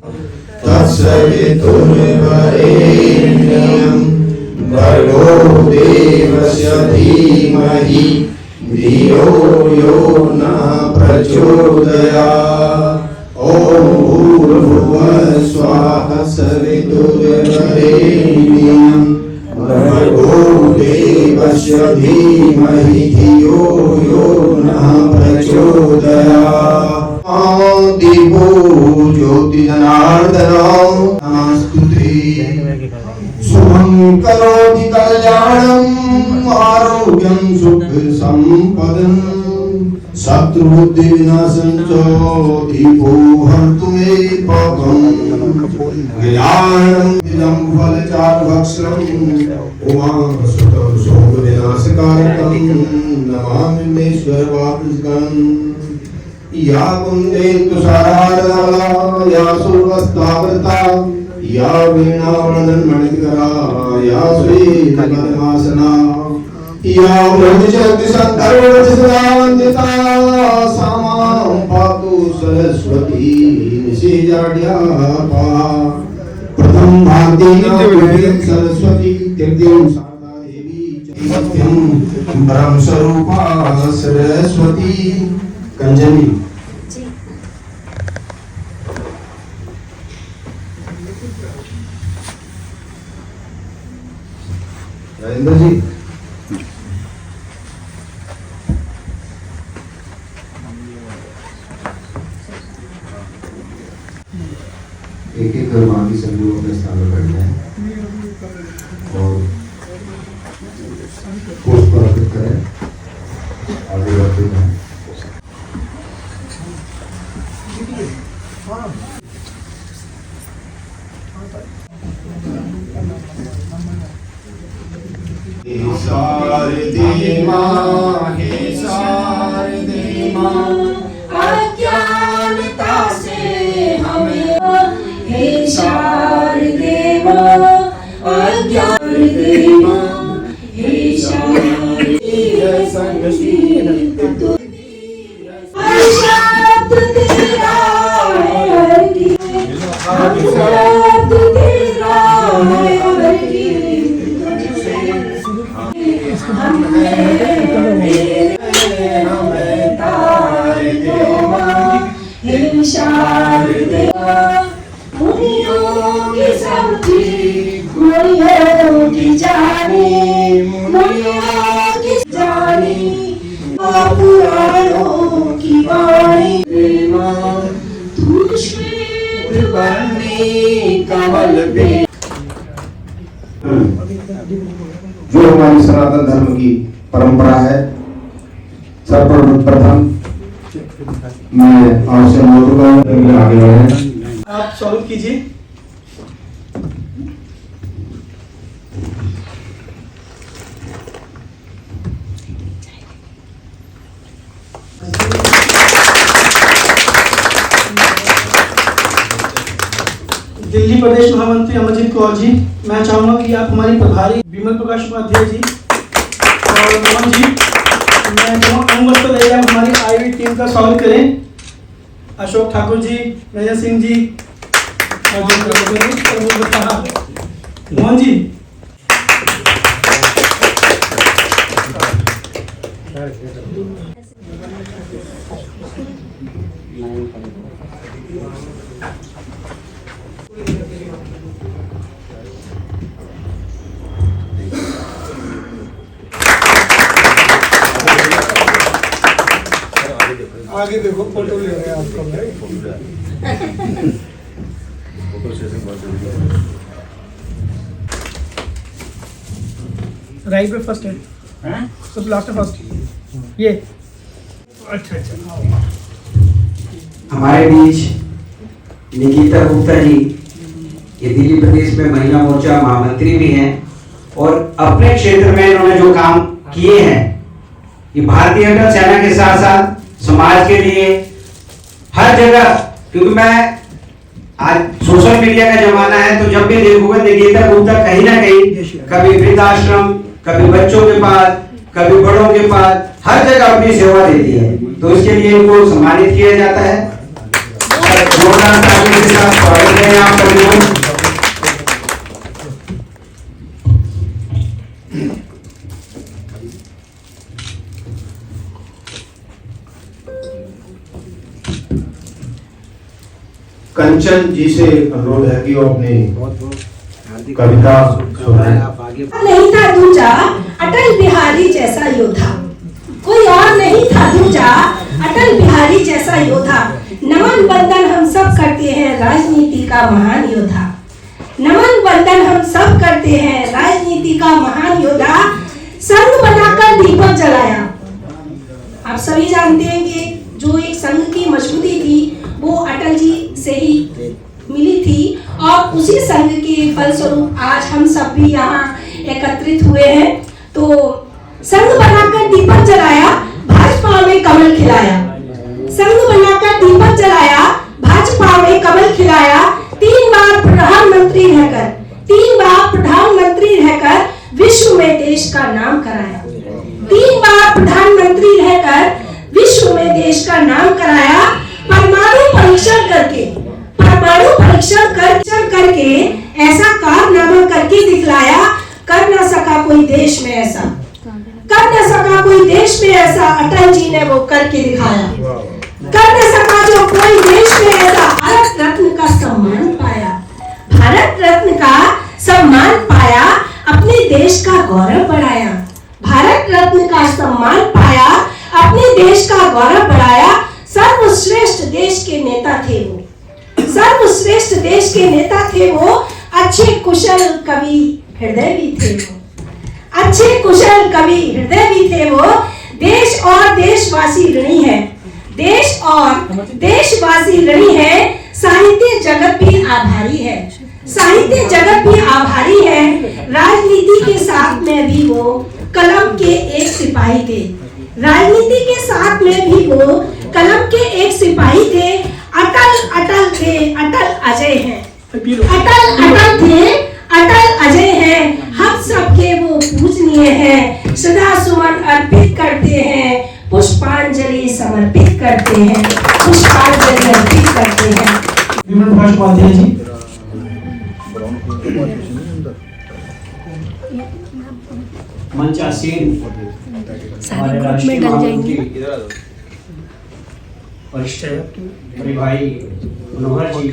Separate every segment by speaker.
Speaker 1: तत्सवितुर्वरेण्यं भर्गो देवस्य धीमहि धियो यो नः प्रचोदयात्। ॐ भूर्भुवः स्वः सवितुर्वरेण्यं भर्गो देवस्य धीमहि धियो यो नः प्रचोदयात्। दीपो ज्योतिजनार्दनो नमस्तुते। शुभं करोति कल्याणं आरोग्यं सुख संपदं शत्रुबुद्धिविनाशं च दीपो हन्तु मे पापं ज्ञानं विदं फलचारुभक्षणं उमासुतं शोकविनाशकारकं नमामि विश्ववाप्तिकम्। या कुन्देन्दु साराधवला या सुरवस्तावृता या वीणावदनमणिकरा या श्रीधर्मासना या मृदुशक्ति संकर्मवंदिता सा मां पातु सरस्वती निषेजाड्यापा। प्रथम भारती सरस्वती तृतीय शारदा देवी चतुर्थ्यं ब्रह्म स्वरूपा सरस्वती कंजली। राजेंद्र जी एक एक बाकी सब लोग अपने स्थान पर बैठे हैं और पुष्प अर्पित करें। आगे बढ़ते हैं। शारदे माँ हे शारदे माँ
Speaker 2: अज्ञानता से हमें हे शारदे माँ अज्ञानते माँ हे शारदे संगति शब्द तेरा है हर की शब्द तेरा है हर की शारदे मुनियों की समझी मुनियों की जानी मुनियों की जानी पुराणों की वाणी तू श्वेत वर्णी कमल पे।
Speaker 1: जो हमारी सनातन धर्म की परंपरा है, सर्वप्रथम मैं आपसे अनुरोध करूंगा आगे बढ़ें।
Speaker 3: आप स्वागत कीजिए। दिल्ली प्रदेश महामंत्री अमरजीत कौर जी, मैं चाहूंगा कि आप हमारी प्रभारी विमल प्रकाश उपाध्याय जी और नमन जी, मैं कहूँगा तो आप हमारी आईवी टीम का स्वागत करें। अशोक ठाकुर जी, मेजर सिंह जी, मोहन जी, आगे देखो फोटो ले रहे हैं आपका फोटो सेशन राइट पे फर्स्ट है सब लास्ट में फर्स्ट ये अच्छा
Speaker 4: हमारे बीच निकिता गुप्ता जी, ये दिल्ली प्रदेश में महिला मोर्चा महामंत्री भी हैं और अपने क्षेत्र में इन्होंने जो काम किए हैं, ये भारतीय अटल सेना के साथ साथ समाज के लिए हर जगह, क्योंकि मैं आज सोशल मीडिया का जमाना है तो जब भी देखूंगा निकिता गुप्ता कहीं ना कहीं कभी वृद्धाश्रम, कभी बच्चों के पास, कभी बड़ों के पास, हर जगह अपनी सेवा देती है, तो इसके लिए इनको सम्मानित किया जाता है। जोरदार जोरदार तालियों के साथ स्वागत करें आप सभी को।
Speaker 1: कंचन जी से अनुरोध है कि वो अपनी कविता सुनाएं।
Speaker 5: नहीं था दूजा अटल बिहारी जैसा योद्धा, कोई और नहीं था दूजा अटल बिहारी जैसा योद्धा। नमन वंदन हम सब करते हैं राजनीति का महान योद्धा। नमन वंदन हम सब करते हैं राजनीति का महान योद्धा। संघ बनाकर दीपक जलाया। आप सभी जानते हैं कि जो एक संघ की मजबूती थी वो अटल जी से ही मिली थी और उसी संघ के फलस्वरूप आज हम सब भी यहाँ एकत्रित हुए हैं। तो संघ बनाकर दीपक जलाया, भाजपा में कमल खिलाया। संघ बनाकर दीपक जलाया, भाजपा में कमल खिलाया। 3 बार प्रधानमंत्री रहकर विश्व में देश का नाम कराया। 3 बार प्रधानमंत्री रहकर विश्व में देश का नाम कराया। परमाणु परीक्षण करके ऐसा कारनामा करके दिखलाया। कर न सका कोई देश में ऐसा, कर न सका कोई देश में ऐसा, अटल जी ने वो करके दिखाया। कर न सका जो कोई देश में ऐसा, भारत रत्न का सम्मान पाया। भारत रत्न का सम्मान पाया, अपने देश का गौरव बढ़ाया। भारत रत्न का सम्मान पाया, अपने देश का गौरव बढ़ाया। सर्वश्रेष्ठ देश के नेता थे वो, सर्वश्रेष्ठ देश के नेता थे वो। अच्छे कुशल कवि हृदय भी थे वो, अच्छे कुशल कवि हृदय भी थे वो। देश और देशवासी ऋणी है, देश और देशवासी ऋणी है। साहित्य जगत भी आभारी है, साहित्य जगत भी आभारी है। राजनीति के साथ में भी वो कलम के एक सिपाही थे, राजनीति के साथ में भी वो कलम के एक सिपाही थे। अटल अटल थे, अटल अजय हैं। अटल अटल थे, अटल अजय हैं। हम सबके वो पूजनीय हैं। सदा सुमन अर्पित करते हैं, पुष्पांजलि समर्पित करते हैं, पुष्पांजलि अर्पित करते हैं।
Speaker 3: विमल प्रकाश उपाध्याय जी।
Speaker 4: मंचासीन हमारे राष्ट्रीय महामंत्री वरिष्ठ मेरे भाई मनोहर जी,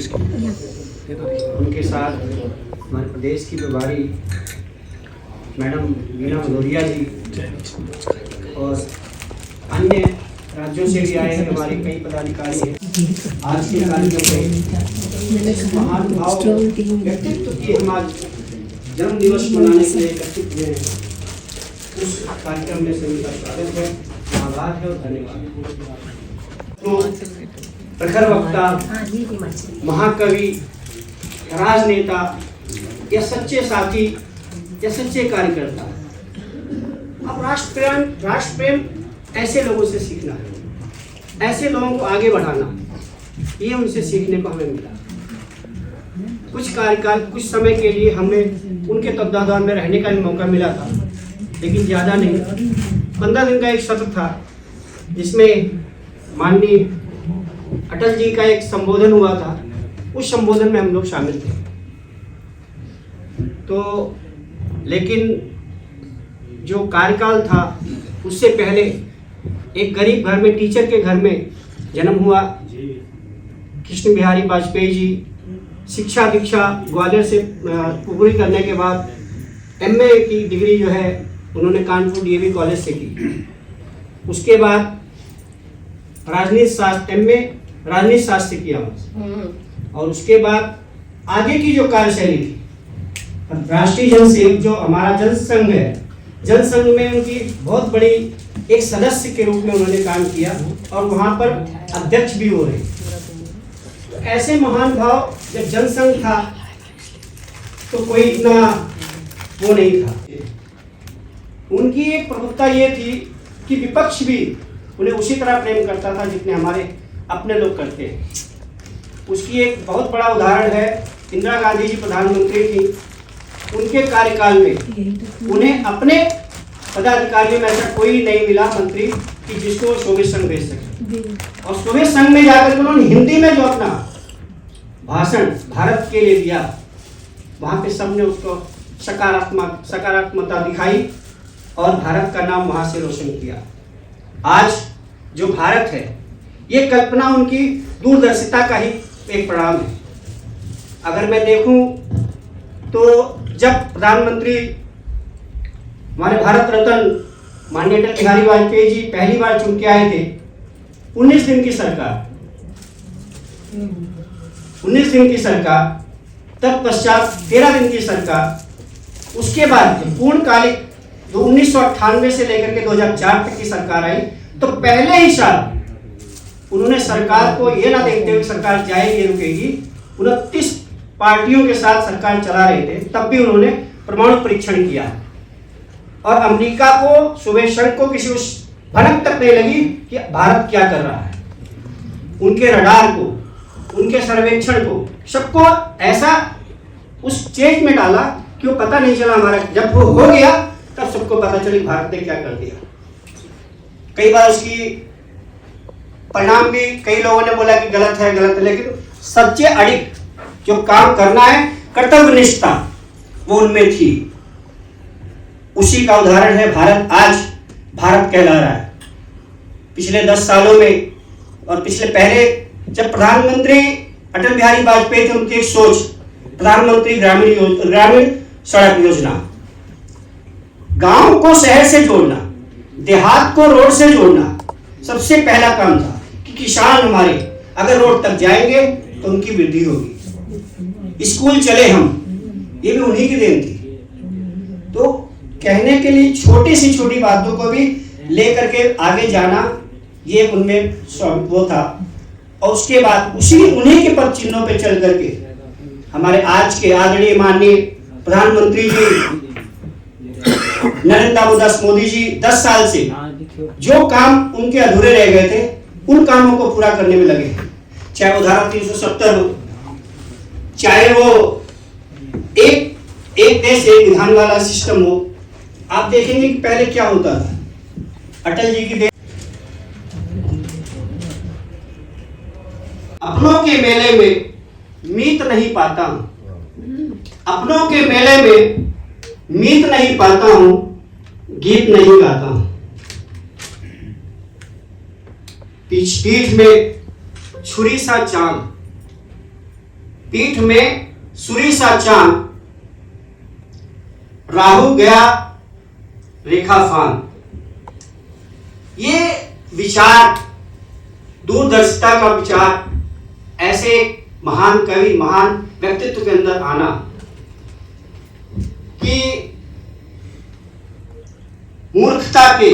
Speaker 4: उनके साथ हमारे प्रदेश की प्रभारी मैडम वीना भदौरिया जी और अन्य राज्यों से भी आए हैं हमारे कई पदाधिकारी हैं। आज के कार्यक्रम में महानुभाव व्यक्तित्व की हम आज जन्म दिवस मनाने के लिए एकत्रित हुए हैं। उस कार्यक्रम में सभी का स्वागत है, आभार है और धन्यवाद। तो प्रखर वक्ता, महाकवि, राजनेता या सच्चे साथी या सच्चे कार्यकर्ता, अब राष्ट्र प्रेम ऐसे लोगों से सीखना है, ऐसे लोगों को आगे बढ़ाना, ये उनसे सीखने को हमें मिला। कुछ कार्यकाल, कुछ समय के लिए हमें उनके तत्वाधान में रहने का भी मौका मिला था, लेकिन ज़्यादा नहीं। 15 दिन का एक सत्र था जिसमें माननीय अटल जी का एक संबोधन हुआ था। उस संबोधन में हम लोग शामिल थे। तो लेकिन जो कार्यकाल था उससे पहले एक गरीब घर में, टीचर के घर में जन्म हुआ। कृष्ण बिहारी वाजपेयी जी शिक्षा दीक्षा ग्वालियर से पूरी करने के बाद MA की डिग्री जो है उन्होंने कानपुर DAV कॉलेज से की। उसके बाद राजनीति शास्त्र MA राजनीति शास्त्र किया और उसके बाद आगे की जो कार्यशैली थी, राष्ट्रीय जनसेवक जो हमारा जनसंघ है, जनसंघ में उनकी बहुत बड़ी एक सदस्य के रूप में उन्होंने काम किया और वहाँ पर अध्यक्ष भी हो रहे। तो ऐसे महान भाव, जब जनसंघ था तो कोई इतना वो नहीं था। उनकी एक प्रमुखता ये थी कि विपक्ष भी उन्हें उसी तरह प्रेम करता था जितने हमारे अपने लोग करते हैं। उसकी एक बहुत बड़ा उदाहरण है, इंदिरा गांधी जी प्रधानमंत्री थी, उनके कार्यकाल में उन्हें अपने पदाधिकारियों में ऐसा कोई नहीं मिला मंत्री कि जिसको सोवियत संघ भेज सके। और सोवियत संघ में जाकर उन्होंने हिंदी में जो अपना
Speaker 6: भाषण भारत के लिए दिया, वहाँ पे सबने उसको सकारात्मकता दिखाई और भारत का नाम वहाँ से रोशन किया। आज जो भारत है, ये कल्पना उनकी दूरदर्शिता का ही एक परिणाम है। अगर मैं देखूं तो जब प्रधानमंत्री हमारे भारत रत्न माननीय अटल बिहारी वाजपेयी जी पहली बार चुन के आए थे, 19 दिन की सरकार, 19 दिन की सरकार, तत्पश्चात 13 दिन की सरकार, उसके बाद पूर्णकालिक जो 1998 से लेकर के 2004 तक की सरकार आई, तो पहले ही साल उन्होंने सरकार को ये ना देखते हुए सरकार जाएगी रुकेगी, 29 पार्टियों के साथ सरकार चला रहे थे, तब भी उन्होंने परमाणु परीक्षण किया और अमेरिका को सुबह शाम को किसी उस भनक तक नहीं लगी कि भारत क्या कर रहा है। उनके रडार को, उनके सर्वेक्षण को, सबको ऐसा उस चेंज में डाला कि वो पता नहीं चला हमारा, जब वो हो गया तब सबको पता चली भारत ने क्या कर दिया। कई बार उसकी परिणाम भी कई लोगों ने बोला कि गलत है, लेकिन सच्चे अड़िग जो काम करना है, कर्तव्यनिष्ठता वो उनमें थी। उसी का उदाहरण है भारत। आज भारत कहला रहा है। पिछले 10 सालों में और पिछले पहले जब प्रधानमंत्री अटल बिहारी वाजपेयी थे, उनकी एक सोच, प्रधानमंत्री ग्रामीण सड़क योजना, गांव को शहर से जोड़ना, देहात को रोड से जोड़ना सबसे पहला काम था कि किसान हमारे अगर रोड तक जाएंगे तो उनकी वृद्धि होगी, स्कूल चले हम, ये भी उन्हीं की देन थी। तो कहने के लिए छोटी सी छोटी बातों को भी लेकर के आगे जाना, ये उनमें वो था। और उसके बाद उन्हीं के पद चिन्हों पे चल करके हमारे आज के आदरणीय माननीय प्रधानमंत्री जी नरेंद्र दामोदर मोदी जी 10 साल से जो काम उनके अधूरे रह गए थे, उन कामों को पूरा करने में लगे। चाहे वो धारा 370 हो, चाहे वो एक देश एक विधान वाला सिस्टम हो। आप देखेंगे कि पहले क्या होता था, अटल जी की अपनों के मेले में मीत नहीं पाता हूं, अपनों के मेले में मीत नहीं पाता हूं, गीत नहीं गाता हूं। पीठ में छुरी सा चांद, पीठ में छुरी सा चांद, राहु गया रेखा फान। ये विचार, दूरदर्शिता का विचार, ऐसे महान कवि, महान व्यक्तित्व के अंदर आना कि मूर्खता के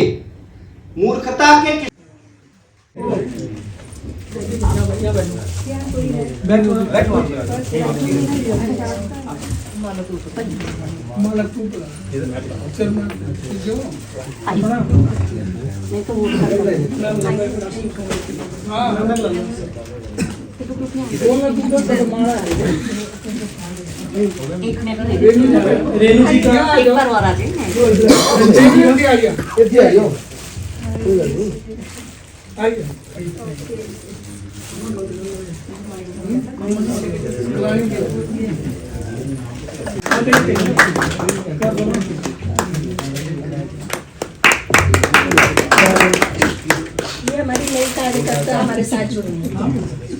Speaker 3: रेणु जी का
Speaker 7: एक बार और आ जाए
Speaker 5: ये हमारी नई कार्यकर्ता हमारे साथ जुड़ी है,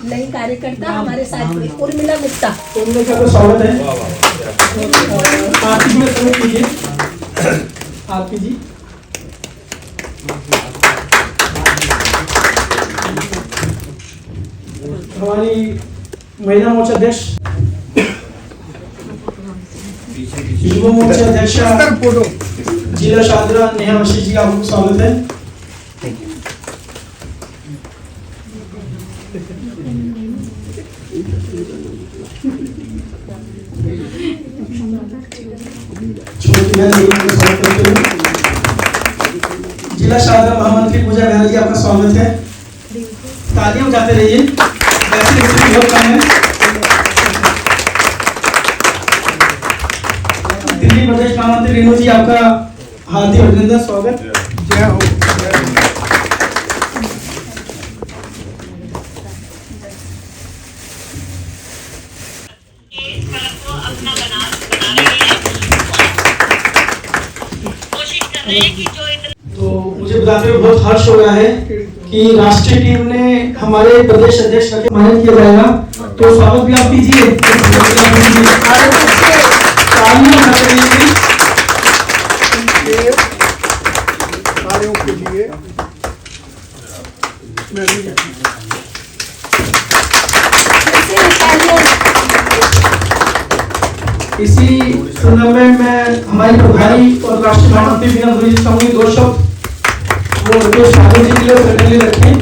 Speaker 5: नई कार्यकर्ता हमारे साथ जुड़ी, उर्मिला गुप्ता।
Speaker 3: उर्मिला का स्वागत है। आरती में प्रयोग कीजिए। आरती जी, हमारी महिला मोर्चा अध्यक्ष, युवा मोर्चा अध्यक्ष जिला शाहदरा नेहा वशीष जी का आपको स्वागत है। जिला शाहदरा महामंत्री पूजा मेहरा जी आपका स्वागत है। तालियां बजाते रहिए, वैसे बहुत कम है। दिल्ली प्रदेश महामंत्री रेणु जी आपका हार्दिक अभिनंदन, स्वागत। जय हो। तो मुझे बताते हुए बहुत हर्ष हो रहा है कि राष्ट्रीय टीम ने हमारे प्रदेश अध्यक्ष का सम्मानित किया जाएगा, तो स्वागत भी आप कीजिए। इसी संदर्भ में मैं हमारी प्रभारी और राष्ट्रीय महामंत्री बीना भूरी जी चाहूंगी 2 शब्द वो राकेश ठाकुर जी के लिए certainly रखें।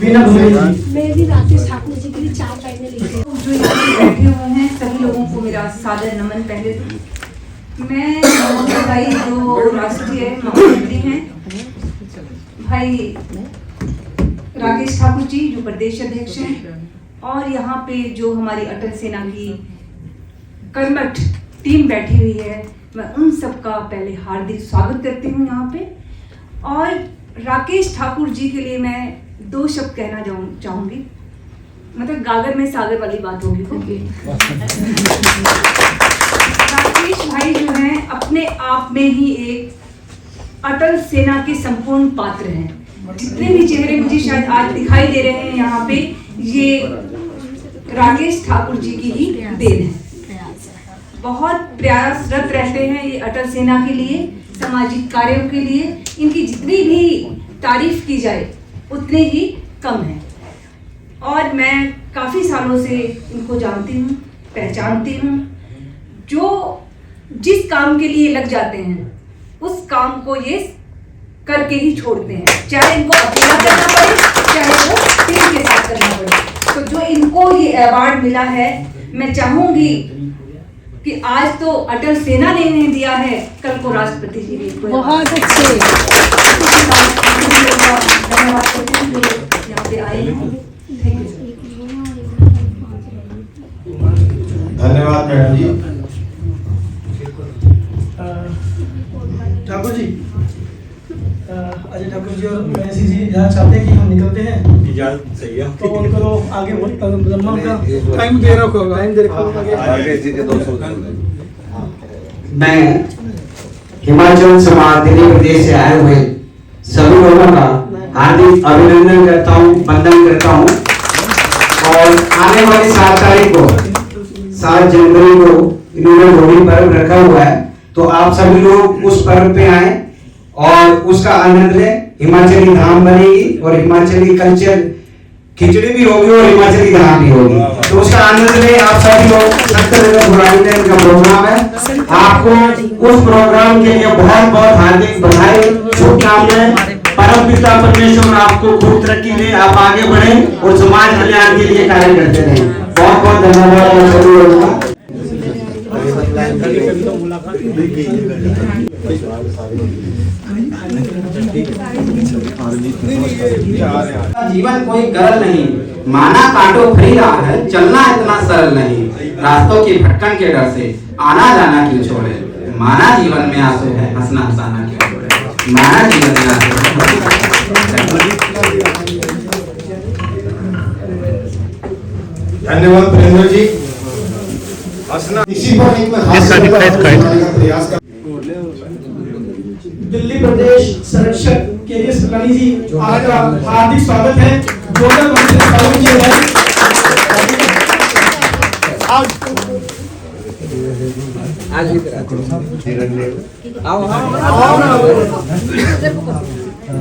Speaker 3: बीना भूरी जी।
Speaker 7: मैं भी राकेश ठाकुर जी के लिए 4 लाइनें लिखी हूँ।
Speaker 8: जो यहाँ पे बैठे हुए हैं सभी लोगों को मेरा सादर नमन। पहले तो मैं मोहम्मद भाई जो राष्ट्रीय महामंत्री हैं, भाई राकेश ठाकुर जी जो प्रदेश अध्यक्ष हैं, और यहाँ पे जो हमारी अटल सेना की कर्मठ टीम बैठी हुई है, मैं उन सबका पहले हार्दिक स्वागत करती हूँ यहाँ पे। और राकेश ठाकुर जी के लिए मैं 2 शब्द कहना चाहूँगी, मतलब गागर में सागर वाली बात होगी। राकेश भाई जो हैं अपने आप में ही एक अटल सेना के संपूर्ण पात्र हैं। जितने भी चेहरे मुझे शायद आज दिखाई दे रहे हैं यहाँ पे, ये राकेश ठाकुर जी की ही देन है। बहुत प्रयासरत रहते हैं ये अटल सेना के लिए, सामाजिक कार्यों के लिए। इनकी जितनी भी तारीफ की जाए उतनी ही कम है। और मैं काफ़ी सालों से इनको जानती हूँ, पहचानती हूँ। जो जिस काम के लिए लग जाते हैं उस काम को ये करके ही छोड़ते हैं, चाहे इनको अकेला करना पड़े, चाहे वो टीम के साथ करना पड़े। तो जो इनको ये अवार्ड मिला है, मैं चाहूंगी कि आज तो अटल सेना ने इन्हें दिया है, कल को राष्ट्रपति जी भी इनको
Speaker 7: बहुत अच्छे।
Speaker 8: धन्यवाद करती हूँ जो यहाँ पे आए हैं। Thank you.
Speaker 1: धन्यवाद मैडम जी।
Speaker 3: ठाकुर जी, अजय ठाकुर जी और मैसी जी यहाँ चाहते हैं कि हम निकलते हैं,
Speaker 9: इजाजत सही है
Speaker 3: तो उनको तो आगे लम्बा का टाइम दे रखो
Speaker 4: मैं हिमाचल समाज दिल्ली प्रदेश से आए हुए सभी लोगों का हार्दिक अभिनंदन करता हूँ, वंदन करता हूँ। और आने वाली 7 तारीख को 7 जनवरी को इन्होंने होली पर्व रखा हुआ है, तो आप सभी लोग उस पर्व पे आए और उसका आनंद लें। हिमाचली धाम बनेगी और हिमाचली कल्चर खिचड़ी भी होगी और हिमाचली धाम भी होगी, तो उसका आनंद लें आप सभी लोग। 70 फरवरी का प्रोग्राम है। आपको उस प्रोग्राम के लिए बहुत बहुत हार्दिक बधाई, शुभकामनाएं। परम पिता परमेश्वर आपको खूब तरक्की दे, आप आगे बढ़े और समाज कल्याण के लिए कार्य करते रहें। बहुत बहुत धन्यवाद आप सभी लोगों का।
Speaker 10: जीवन कोई गरल नहीं, माना कांटो फरी रहा है, चलना इतना सरल नहीं। रास्तों की भटकन के डर से आना जाना क्यों छोड़े, माना जीवन में आंसू है, हंसना हंसाना क्यों छोड़े, माना जीवन में आंसू है।
Speaker 1: धन्यवाद प्रेंद्र जी। इसी पर एक प्रयास कर
Speaker 3: दिल्ली प्रदेश संरक्षक के सलानी जी, आपका हार्दिक स्वागत है। जोरदार ताली से स्वागत किया जाए।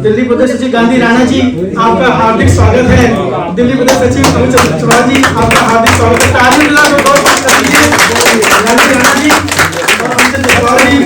Speaker 3: दिल्ली प्रदेश सचिव गांधी राणा जी, आपका हार्दिक स्वागत है। दिल्ली प्रदेश सचिव अमित चौहान जी, आपका हार्दिक स्वागत है। ताली मिला तो बहुत बात कर दीजिए गांधी राणा जी और अमित चौहान जी।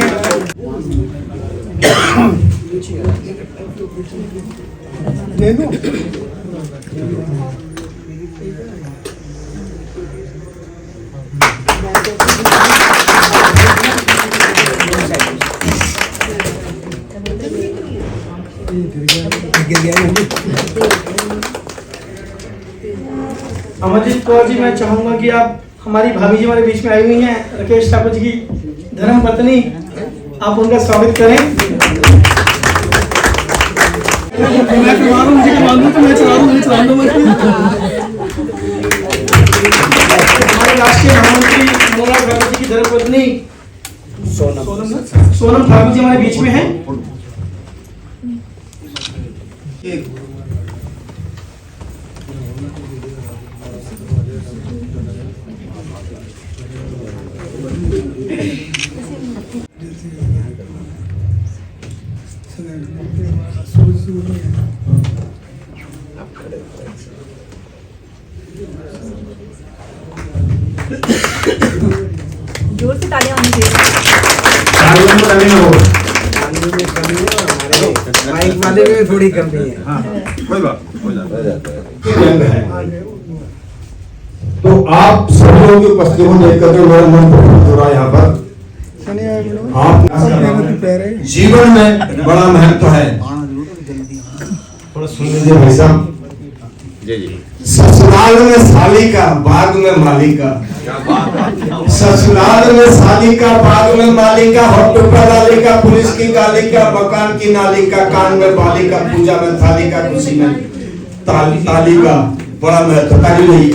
Speaker 3: अमरजीत कौर जी, मैं चाहूंगा कि आप, हमारी भाभी जी हमारे बीच में आई हुई हैं, राकेश ठाकुर जी की धर्म पत्नी, आप उनका स्वागत करें। हमारे राष्ट्रीय महामंत्री मोहन गांधी जी की धर्मपत्नी सोनम ठाकुर जी हमारे बीच में हैं।
Speaker 8: जोर से तालियां होनी चाहिए।
Speaker 2: माइक वाले में थोड़ी कमी है। हाँ कोई बात
Speaker 9: तो आप सभी लोगों की उपस्थिति को देखकर के मेरा मन प्रफुल्लित हो रहा है। यहाँ पर आप जीवन में बड़ा महत्व है। थोड़ा सुन लीजिए भाई साहब। ससुराल में साली का बाग में माली का, ससुराल में साली का बाग में माली का, होठों पर लाली का, पुलिस की गाली का, मकान की नाली का, कान में बाली का, पूजा में थाली का, खुशी में ताली का बड़ा महत्व। ताली नहीं,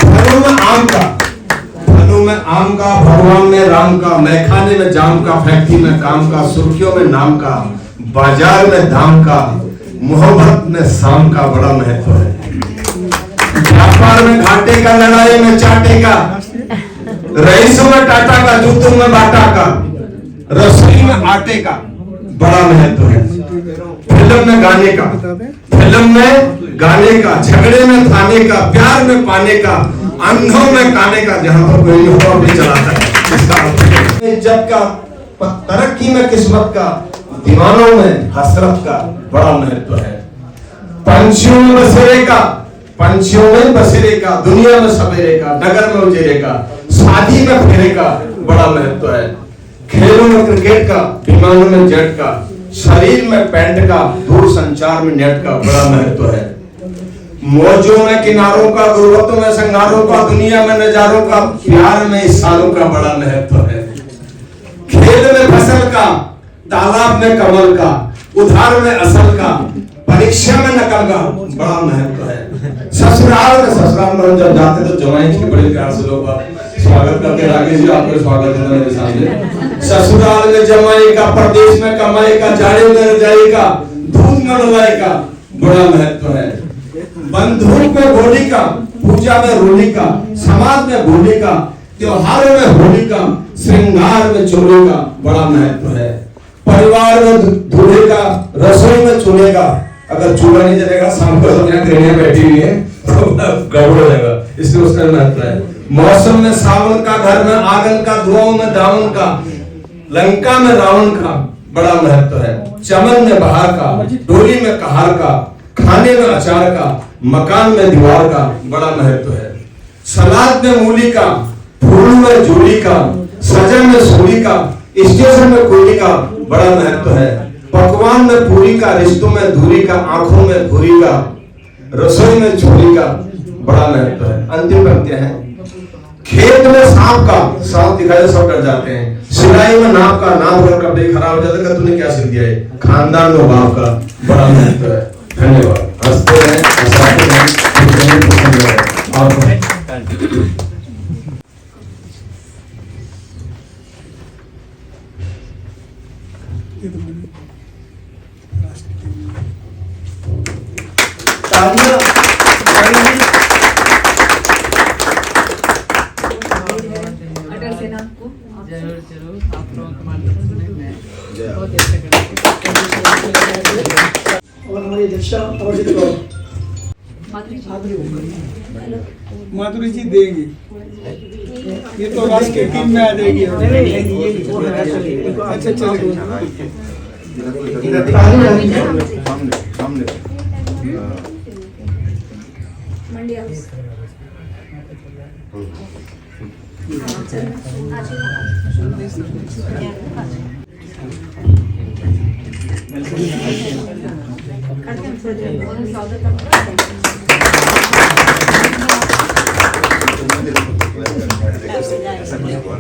Speaker 9: फलों में आम का, फलों में आम का, भगवान में राम का, मैखाने में जाम का, फैक्ट्री में काम का, सुर्खियों में नाम का, बाजार में दाम का, मोहब्बत में शाम का बड़ा महत्व है। व्यापार में घाटे का, लड़ाई में चाटे का, रईसों में टाटा का, जूतों में बाटा का, रसोई में आटे का बड़ा महत्व है। फिल्म में गाने का, फिल्म में गाने का, झगड़े में थाने का, प्यार में पाने का, अंधों में काने का, जहां पर कोई हो भी चलाता है। जब का तरक्की में किस्मत का, दीवानों में हसरत का बड़ा महत्व है। पंछियों में बसेरे का, पंछियों में बसेरे का, दुनिया में सवेरे का, नगर में उजेरे का, शादी में फेरे का बड़ा महत्व है। खेलों में क्रिकेट का, विमानों में जेट का, शरीर में पैंट का, दूर संचार में नेट का बड़ा महत्व है। मौजों में किनारों का, गुर्बतों में संगारों का, दुनिया में नजारों का, प्यार में इशारों का बड़ा महत्व है। खेल में फसल का, तालाब में कमल का, उधार में असल का, परीक्षा में नकल का बड़ा महत्व है। ससुराल में हम जब जाते तो जवाई के बड़े प्यार से लोग स्वागत करते। राकेश जी आपका स्वागत है मेरे सामने। ससुराल में जमाई का, प्रदेश में कमाई का, जाड़े में रजाई का, दूध में मलाई का बड़ा महत्व है। बंधुओं में होली का, पूजा में रोली का, समाज में भोली का, त्योहारों में होली का, श्रृंगार में चोली का बड़ा महत्व है। परिवार में दूल्हे का, रसोई में चूल्हे का, अगर चूल्हा नहीं जलेगा शाम को सब यहाँ गृहिणियां बैठी हुई है तो गड़बड़ हो जाएगा, इसलिए उसका महत्व है। मौसम में सावन का, घर में आंगन का, धुआं में दामन का, लंका में रावण का बड़ा महत्व है। चमन में बहार का, डोली में कहार का, खाने में अचार का, मकान में दीवार का बड़ा महत्व है। सलाद में मूली का, फूल में जूली का, सजन में सूली का, स्टेशन में कोयली का बड़ा महत्व है। पकवान में पूरी का, रिश्तों में दूरी का, आंखों में भूरी का, रसोई में छोरी का बड़ा महत्व है। अंतिम पंक्ति है। खेत में सांप का, सांप दिखाई सब डर जाते हैं। सिलाई में नाप का, नाप अगर कपड़े खराब हो जाते हैं तूने क्या सिल दिया है। खानदान में बाप का बड़ा महत्व है। धन्यवाद। हंसते रहें, हंसाते रहें और
Speaker 8: अटल सेना को
Speaker 11: जरूर आप लोगों का मार्गदर्शन में बहुत अच्छा करेंगे।
Speaker 3: और हमारी अध्यक्षा अमरजीत कौर
Speaker 2: माधुरी जी देंगी, ये तो राष्ट्र की टीम में आ जाएगी। अच्छा चलो
Speaker 7: मंडी हाउस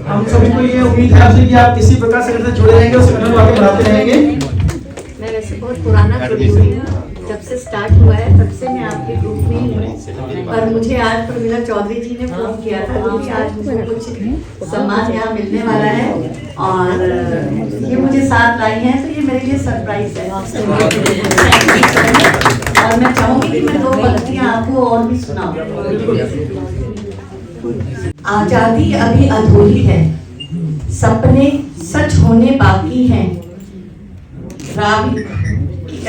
Speaker 3: हम सभी को ये उम्मीद है आपसे कि आप किसी प्रकार से जुड़े रहेंगे और संगठन को आगे बढ़ाते रहेंगे।
Speaker 7: मैं वैसे बहुत पुराना ग्रुप हूँ, जब से स्टार्ट हुआ है तब से मैं आपके ग्रुप में ही हूँ।
Speaker 12: पर मुझे आज प्रमिला चौधरी जी ने फोन किया था कि आज मुझे कुछ सम्मान यहाँ मिलने वाला है और ये मुझे साथ लाई हैं, तो ये मेरे लिए सरप्राइज है। और मैं चाहूंगी कि मैं 2 पंक्तियां आपको और भी सुनाऊं। आजादी अभी अधूरी है, सपने सच होने बाकी हैं,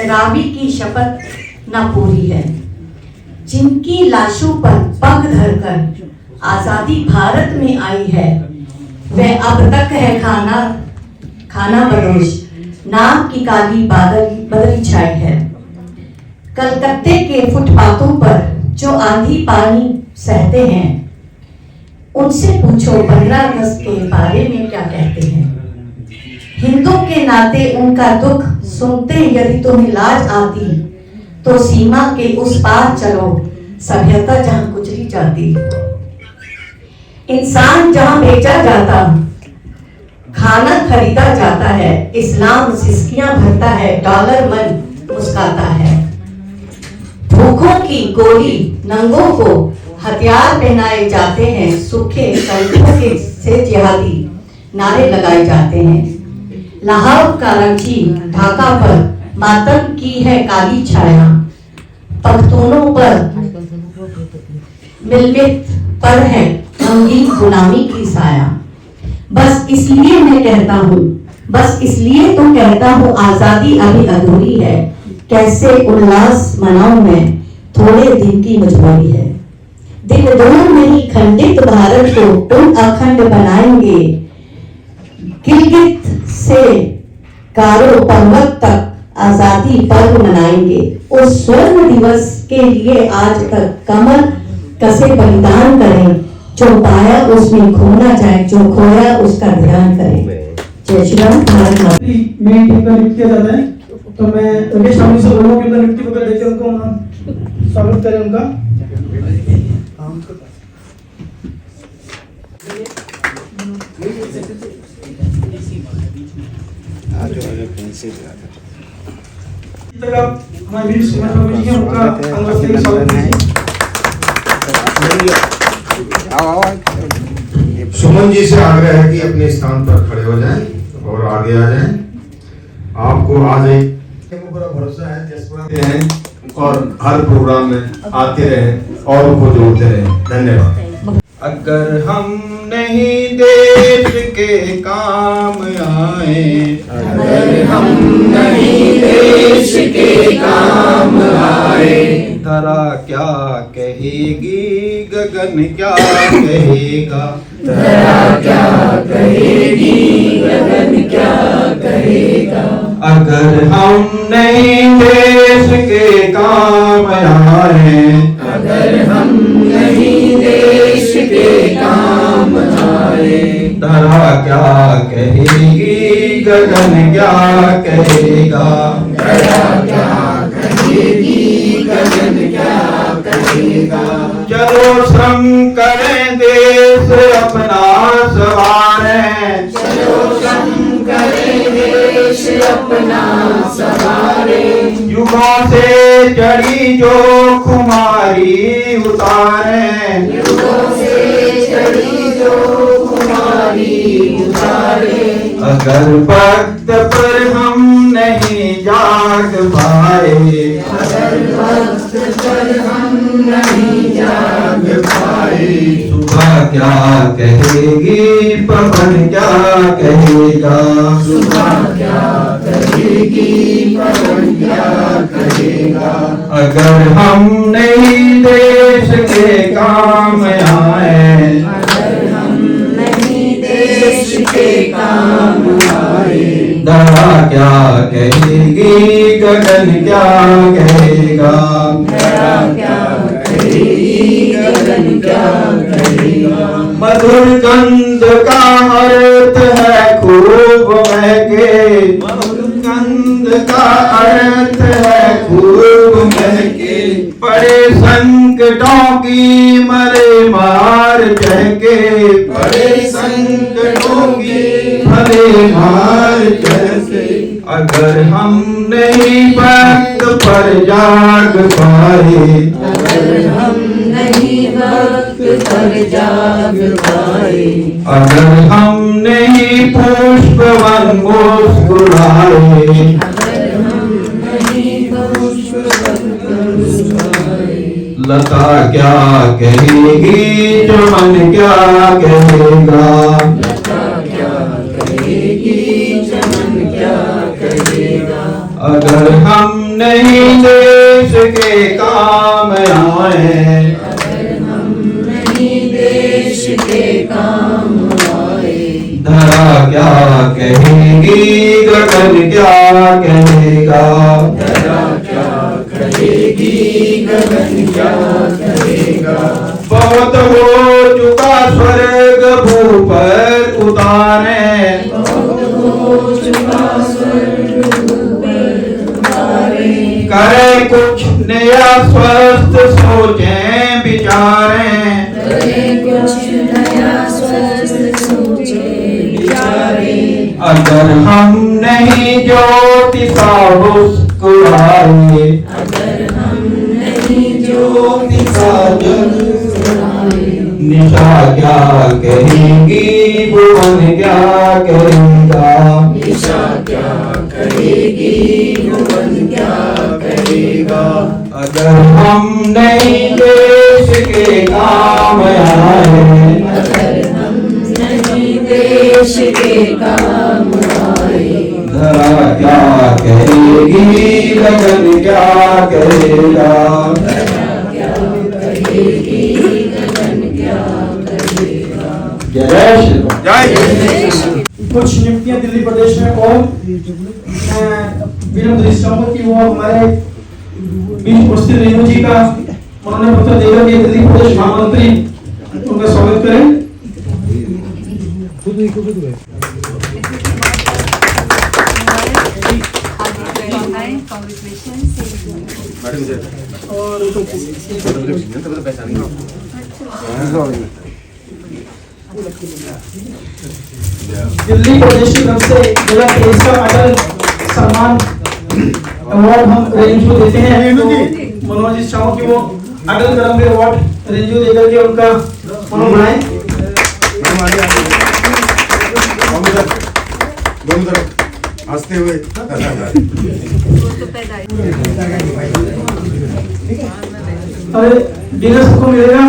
Speaker 12: रावी की शपथ न पूरी है, जिनकी लाशों पर पग धरकर आजादी भारत में आई है, वह अब तक है खाना बदोश, नाम की काली बदली छाई है। कलकत्ते के फुटपाथों पर जो आंधी पानी सहते हैं, उनसे पूछो 15 अगस्त के बारे में क्या कहते हैं। हिंदू के नाते उनका दुख सुनते यदि तुम्हें लाज आती, तो सीमा के उस पार चलो, सभ्यता जहां कुचली जाती। इंसान जहां बेचा जाता, खाना खरीदा जाता है, इस्लाम सिस्कियां भरता है, डॉलर मन मुस्काता है। भूखों की गोली नंगों को हथियार पहनाए जाते हैं, सूखे कंठों के से जिहादी नारे लगाए जाते हैं। लाहौर कराची ढाका पर मातम की है काली छाया, पख्तूनों पर मिलमित पर है रंगीन गुलामी की साया। बस इसलिए मैं कहता हूँ, बस इसलिए तो कहता हूँ, आजादी अभी अधूरी है, कैसे उल्लास मनाऊं मैं, थोड़े दिन की मजबूरी है। दिन दूर नहीं खंडित भारत को तुम अखंड बनाएंगे, गिलगित से कारो पर्वत तक आजादी पर्व मनाएंगे। उस स्वर्ण दिवस के लिए आज तक कमर कसे बलिदान करें, जो पाया उसमें खो ना जाए, जो खोया उसका ध्यान करें। जय श्री राम। भारत माता की।
Speaker 3: मेन टीम का नृत्य किया जाता है, तो मैं रमेश सामने से बोलूँगा कि उनका नृत्य वगैरह देखे उनको स्वागत करें उनका। हमारे वीर सुमन बाबू जी हैं, उनका अंगवस्त्र के स्वागत कीजिए।
Speaker 9: सुमन जी से आग्रह है कि अपने स्थान पर खड़े हो जाएं और आगे आ जाएं। आपको आज एक पूरा भरोसा है, जसपुरा हैं और हर प्रोग्राम में आते रहें और उनको जोड़ते रहें। धन्यवाद।
Speaker 2: अगर हम नहीं देश के काम आए,
Speaker 13: अगर हम नहीं देश के काम आए,
Speaker 2: धरा क्या कहेगी, गगन क्या कहेगा,
Speaker 13: धरा क्या कहेगी, गगन क्या कहेगा।
Speaker 2: अगर हम नहीं देश के काम आए,
Speaker 13: अगर हम नहीं देश के काम आए,
Speaker 2: धरा क्या कहेगी, गगन क्या कहेगा,
Speaker 13: धरा क्या कहेगी, गगन क्या कहेगा।
Speaker 2: चलो श्रम करें देश अपना सवारें,
Speaker 13: चलो श्रम करें देश अपना सवारें।
Speaker 2: युगों से चढ़ी जो खुमारी उतारें,
Speaker 13: युगों से चढ़ी जो खुमारी उतारें।
Speaker 2: अगर वक्त पर हम नहीं जाग पाए,
Speaker 13: अगर वक्त पर हम नहीं जाग पाए,
Speaker 2: सुबह क्या कहेगी, पवन क्या कहेगा,
Speaker 13: सुबह क्या कहेगी, पवन क्या कहेगा।
Speaker 2: अगर हम नहीं देश के काम आए,
Speaker 13: अगर हम नहीं देश के काम आए,
Speaker 2: धरा क्या कहेगी, गगन क्या कहेगा,
Speaker 13: धरा क्या कहेगी, गगन क्या कहेगा।
Speaker 2: मधुर गंध का अर्थ है खूब महके, मधुर गंध का अर्थ है खूब महके, बड़े संकटों की मरे मार चहके, बड़े संकटों की भले मार चहके। अगर हम नहीं वक्त पर जाग पाए,
Speaker 13: अगर हम और जाग पाए।
Speaker 9: अगर हम नहीं पुष्पवन मुस्कुराए, लता क्या कहेगी चमन क्या कहेगा,
Speaker 13: लता क्या कहेगी चमन क्या कहेगा।
Speaker 9: अगर हम नहीं देश के काम आए,
Speaker 13: अगर हम नहीं देश के काम आए।
Speaker 9: धरा क्या कहेगी गगन क्या कहेगा,
Speaker 13: धरा क्या कहेगी गगन क्या कहेगा।
Speaker 9: बहुत हो चुका स्वर्ग भू पर उतारे,
Speaker 13: बहुत हो चुका स्वर्ग भू पर उतारे।
Speaker 9: करे कुछ नया स्वस्थ सोचें विचारें,
Speaker 13: करे कुछ नया स्वस्थ सोचे विचारे।
Speaker 9: अगर हम नहीं ज्योति सा मुस्कुराए,
Speaker 13: अगर हम नहीं ज्योति सा मुस्कुराए।
Speaker 9: निशा क्या कहेगी भुवन क्या कहेगा,
Speaker 13: निशा क्या कहेगी भुवन क्या कहेगा।
Speaker 9: अगर हम नहीं देश के काम आए,
Speaker 13: अगर हम नहीं देश के काम आए।
Speaker 9: धरा क्या कहेगी गगन क्या कहेगा,
Speaker 13: धरा क्या कहेगी गगन क्या कहेगा।
Speaker 9: जय श्री राम।
Speaker 3: कुछ नियुक्तियां दिल्ली प्रदेश में और मैं विनम्र दृष्टि चाहूंगा कि वो हमारे बीच उपस्थित रेणु जी का मनोनयन पत्र देकर के दिल्ली प्रदेश महामंत्री उनका स्वागत करें। दिल्ली प्रदेश की तरफ से 2023 का अटल सम्मान अवार्ड हम रेंजू को देते हैं। तो मनोज जी चाहूँ कि वो अटल करमवीर अवार्ड रेंजू देकर के उनका मनोबल बढ़ाएं।
Speaker 9: दोनों तरफ हंसते हुए।
Speaker 3: अरे डिनर सबको मिलेगा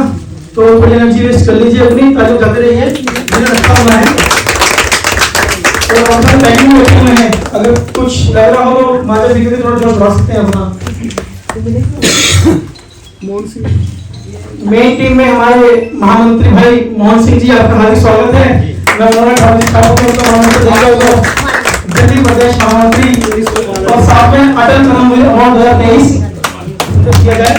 Speaker 3: तो थोड़ी एनर्जी वेस्ट कर लीजिए अपनी, ताकि जाते रहिए। डिनर अच्छा होना है और अपना पैकिंग वेटिंग में है। अगर कुछ लग रहा हो तो माता जी के थोड़ा जोश बढ़ा सकते हैं अपना। मेन टीम में हमारे महामंत्री भाई मोहन सिंह जी, आपका हार्दिक स्वागत है। मैं मनोहर ठाकुर साहब को उनका महामंत्री देगा दिल्ली प्रदेश महामंत्री और साथ में अटल करमवीर अवार्ड 2023 किया जाए।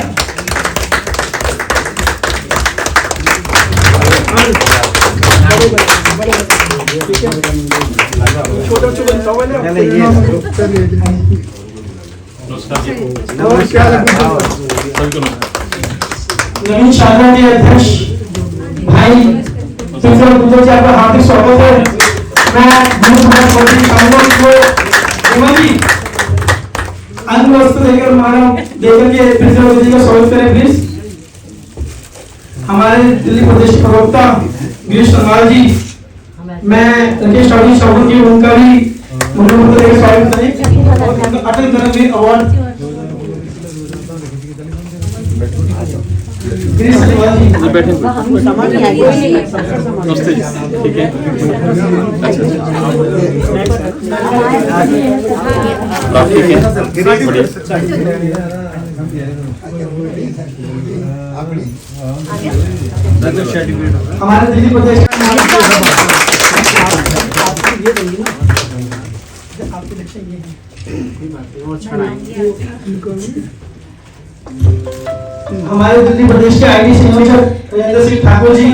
Speaker 3: नवीन शाखा के अध्यक्ष भाई प्रिंसिपल गुजर जी, आपका हार्दिक स्वागत है। मैं अंग वस्त्र देकर मानव देकर के प्रिंसिपल गुजर जी का स्वागत करें प्लीज। हमारे दिल्ली प्रदेश के प्रवक्ता गिरीश संघाल जी, मैं राकेश चौधरी चौधरी जी, उनका भी मनोनयन देकर स्वागत करें। अटल करमवीर अवार्ड गिरीश संघाल जी
Speaker 11: बैठे नमस्ते जी। ठीक है, आप ठीक है, बढ़िया।
Speaker 3: हमारे दिल्ली प्रदेश का हमारे दिल्ली प्रदेश के आईडी संयोजक राजेंद्र सिंह ठाकुर जी,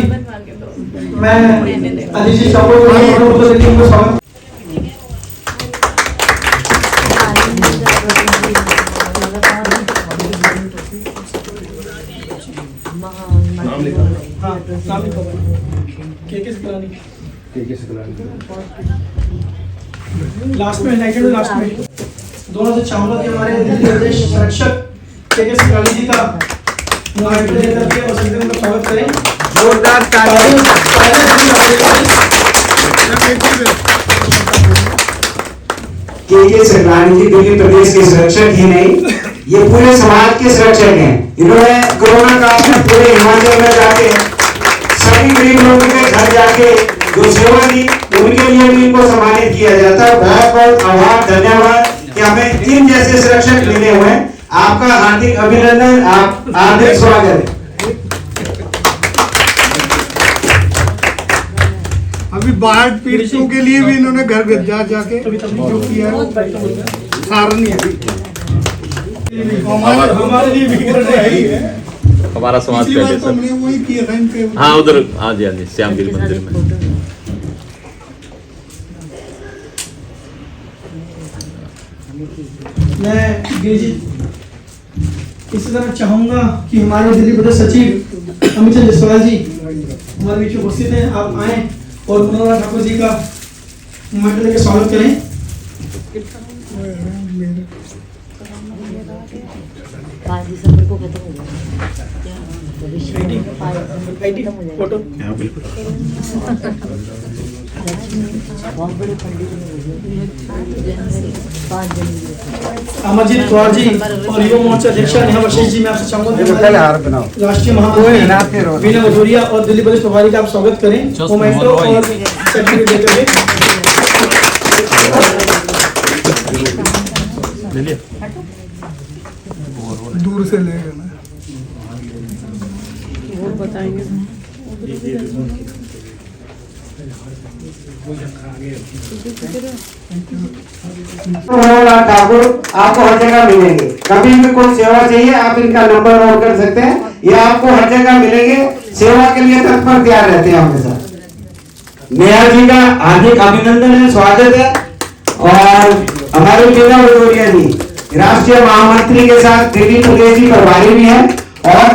Speaker 3: मैं अजीत ठाकुर को स्वागत। लास्ट में यूनाइटेड लास्ट में दोनों से चाहूंगा कि हमारे दिल्ली प्रदेश संरक्षक के सिकाली जी का स्वागत करें।
Speaker 4: जोरदार तालियां। के सरलानी जी दिल्ली प्रदेश के सुरक्षक ही नहीं, ये पूरे समाज के सुरक्षक हैं। इन्होंने कोरोना काल में पूरे हिमाचल में जाके सभी गरीब लोगों के घर जाके जो सेवा दी, उनके लिए भी इनको सम्मानित किया जाता है। बहुत बहुत आभार, धन्यवाद कि हमें इन जैसे सुरक्षक मिले हुए हैं। आपका हार्दिक अभिनंदन, आप हार्दिक स्वागत है।
Speaker 2: अभी बाढ़ पीड़ितों के लिए भी इन्होंने घर घर जा जाके जो किया है, सराहनीय है। हमारे लिए भी कर रहे हैं।
Speaker 14: हमारा समाज
Speaker 2: पिछली बार
Speaker 14: पहले
Speaker 2: तो हमने वही किया था इनके।
Speaker 14: हाँ उधर, हाँ जी हाँ जी, श्यामगिरी मंदिर में।
Speaker 3: मैं गिरिजी इसी तरह चाहूंगा कि हमारे दिल्ली प्रदेश सचिव अमित चंद्र जायसवाल जी हमारे बीच उपस्थित हैं। आप आए और मनोहर ठाकुर जी का मंडल लेकर स्वागत करें।
Speaker 13: 5 दिसंबर को खत्म हो जाएगा
Speaker 3: फोटो
Speaker 13: बहुत बड़े पंडित
Speaker 3: अमरजीत कौर जी और युवा मोर्चा अध्यक्ष नेहा वशिष्ठ जी, मैं आपसे चाहूंगा राष्ट्रीय महामंत्री वीना भदौरिया और दिल्ली प्रदेश प्रभारी का आप स्वागत करें। मोमेंटो और सर्टिफिकेट देकर
Speaker 2: दूर से लेगा ना,
Speaker 13: वो बताएंगे।
Speaker 4: ठाकुर आपको हर जगह मिलेंगे। कभी भी कोई सेवा चाहिए आप इनका नंबर नोट कर सकते हैं, ये आपको हर जगह मिलेंगे। सेवा के लिए तत्पर तैयार रहते हैं हमेशा। नेहा जी का हार्दिक अभिनंदन है, स्वागत है। और हमारे वीना भदौरिया जी राष्ट्रीय महामंत्री के साथ दिल्ली प्रदेश की प्रभारी भी है और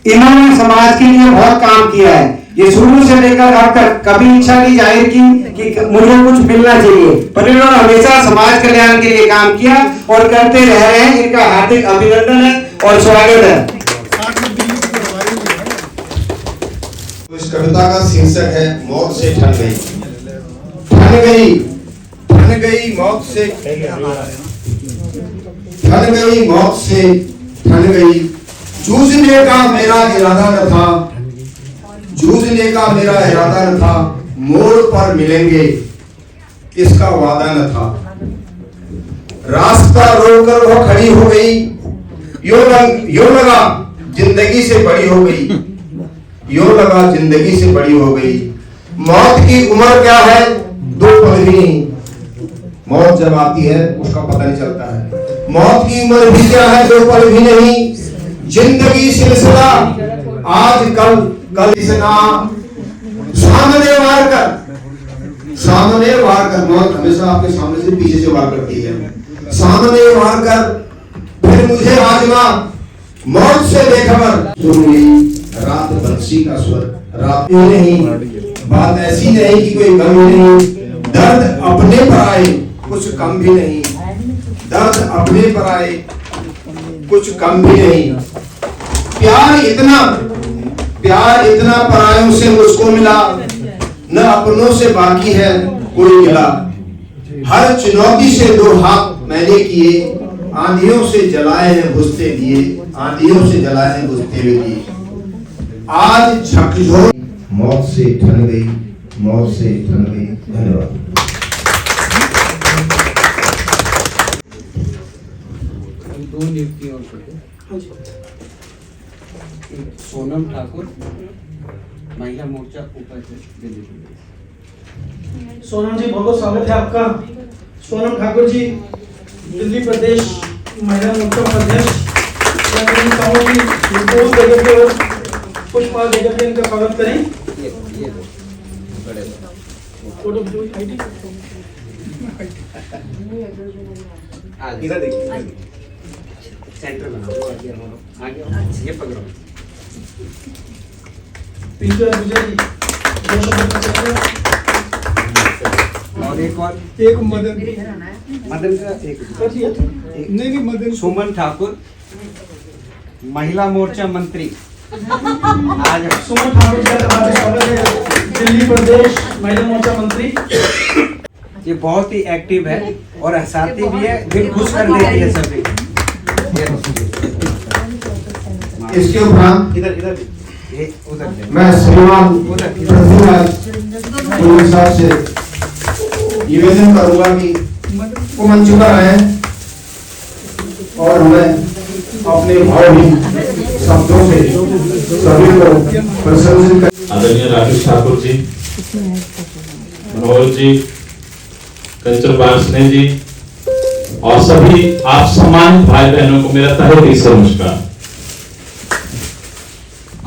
Speaker 4: इन्होंने समाज के लिए बहुत काम किया है। ये शुरू से लेकर अब तक कभी इच्छा नहीं जाहिर की कि मुझे कुछ मिलना चाहिए, पर इन्होंने हमेशा समाज कल्याण के लिए काम किया और करते रह रहे हैं। इनका हार्दिक अभिनंदन है और स्वागत है।
Speaker 9: इस कविता का शीर्षक है मौत से ठन गई। ठन गई, ठन गई मौत से, ठन गई मौत से, ठन गई। जूझने का मेरा इरादा न था, जूझने का मेरा इरादा न था, मोड़ पर मिलेंगे इसका वादा न था। रास्ता रोककर वो खड़ी हो गई, यो लगा जिंदगी से बड़ी हो गई, यो लगा जिंदगी से बड़ी हो गई। मौत की उम्र क्या है, 2 पल भी नहीं। मौत जब आती है उसका पता नहीं चलता है। मौत की उम्र भी क्या है, 2 पल भी नहीं। जिंदगी सिलसिला आज कल, कल इतना सामने वार कर, सामने वार कर। मौत हमेशा आपके सामने से पीछे से वार करती है। सामने वार कर फिर मुझे आजमा, मौत से बेखबर। रात बंसी का स्वर, रात नहीं, बात ऐसी नहीं कि कोई गम नहीं। दर्द अपने पर आए कुछ कम भी नहीं, दर्द अपने पर आए कुछ कम भी नहीं। प्यार इतना परायों से मुझको मिला, न अपनों से बाकी है कोई मिला। हर चुनौती से 2 हाथ मैंने किए, आंधियों से जलाए हैं बुझते दिए, आंधियों से जलाए हैं बुझते हुए दिए। आज झकझोर मौत से ठन गई, मौत से ठन गई। धन्यवाद।
Speaker 11: दो नियुक्तियों सोनम ठाकुर, महिला मोर्चा उपाध्यक्ष दिल्ली प्रदेश।
Speaker 3: सोनम जी बहुत बहुत स्वागत है आपका। सोनम ठाकुर जी दिल्ली प्रदेश महिला मोर्चा उपाध्यक्ष। पुष्पा देकर के इनका स्वागत करें। फोटो
Speaker 4: इधर देखिए, सेंटर में आगे ये पकड़ो।
Speaker 11: और एक
Speaker 2: मदन
Speaker 11: का
Speaker 2: नहीं मदन
Speaker 11: सुमन ठाकुर, महिला मोर्चा मंत्री
Speaker 3: सुमन ठाकुर जी का हार्दिक स्वागत है, दिल्ली प्रदेश महिला मोर्चा मंत्री।
Speaker 15: ये बहुत ही एक्टिव है और हंसाती भी है, दिल खुश कर देती है सभी।
Speaker 1: इसके उपरांत
Speaker 15: इधर इधर उधर
Speaker 1: मैं श्रीमान पृथ्वीराज पुरोहित साहब से निवेदन करूंगा कि वो मंच पर आए और हमें अपने भावहीन शब्दों से सभी को प्रशंसित कर।
Speaker 16: आदरणीय राकेश ठाकुर जी, मनोहर जी, कंचन वार्ष्णेय जी और सभी आप सम्मानित भाई बहनों को मेरा तहे दिल से नमस्कार।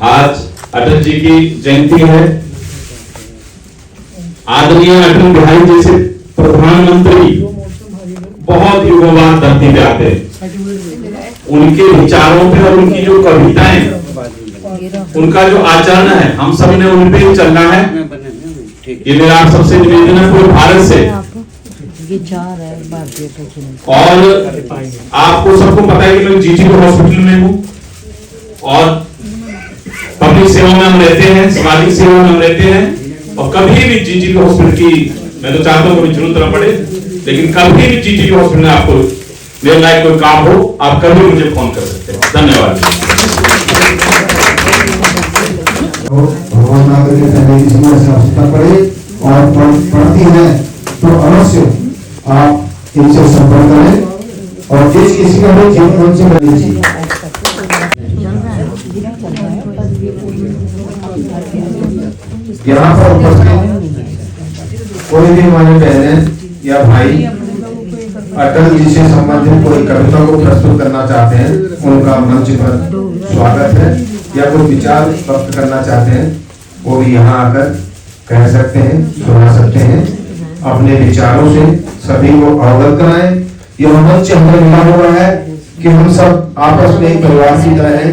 Speaker 16: आज अटल जी की जयंती है। आदरणीय अटल बिहारी जैसे प्रधानमंत्री बहुत युगों बाद धरती पे आते हैं। उनके विचारों पे और उनकी जो कविताएं, उनका जो आचरण है, हम सब ने उन पे ही चलना है। ये मेरा आप सबसे निवेदन है पूरे भारत से। और आपको सबको पता है कि मैं जीजीबी हॉस्पिटल में हूँ और पब्लिक सेवा में हम रहते हैं, सामाजिक सेवा में हम रहते हैं। और कभी भी जीजीबी हॉस्पिटल की, मैं तो चाहता हूँ कभी जरूरत ना पड़े, लेकिन कभी भी जीजीबी हॉस्पिटल में आपको मेरे लायक कोई काम हो, आप कभी मुझे फोन कर सकते हैं। धन्यवाद।
Speaker 1: भगवान नागर के पहले किसी में ऐसी आवश्यकता पड़े और पड़ती है तो अवश्य आप इनसे संपर्क करें और जिस किसी का भी जीवन उनसे कर लीजिए। यहाँ पर उपस्थित कोई भी हमारे बहनें या भाई अटल जी से संबंधित कोई कविता को प्रस्तुत करना चाहते हैं, उनका मंच पर स्वागत है। या कोई विचार व्यक्त करना चाहते हैं, वो भी यहाँ आकर कह सकते हैं, सुना सकते हैं। अपने विचारों से सभी को अवगत कराएं। यह मंच हमें मिला हुआ है कि हम सब आपस में एक परिवार की तरह हैं।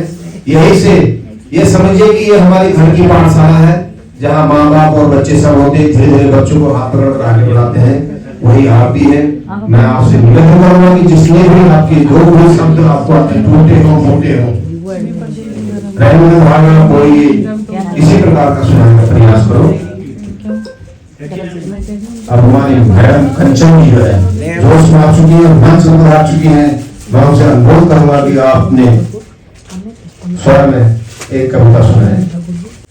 Speaker 1: यही से ये समझिए कि ये हमारी घर की पाठशाला है, जहाँ माँ बाप और बच्चे सब होते हैं। धीरे धीरे बच्चों को हाथ पकड़ कर आगे बढ़ाते हैं, वही आप भी है। मैं आपसे निवेदन करूंगा कि जिसने भी आपके दो भी शब्द आपको टूटे हो, मोटे हो, रहने भागना कोई इसी प्रकार का सुनाने का प्रयास करो। अब हमारी मैडम कंचन जी जो है जोश में आ चुकी है, मंच पर आ चुकी है। मैं उनसे अनुरोध करूंगा कि आप अपने स्वर में एक कविता सुनाएं।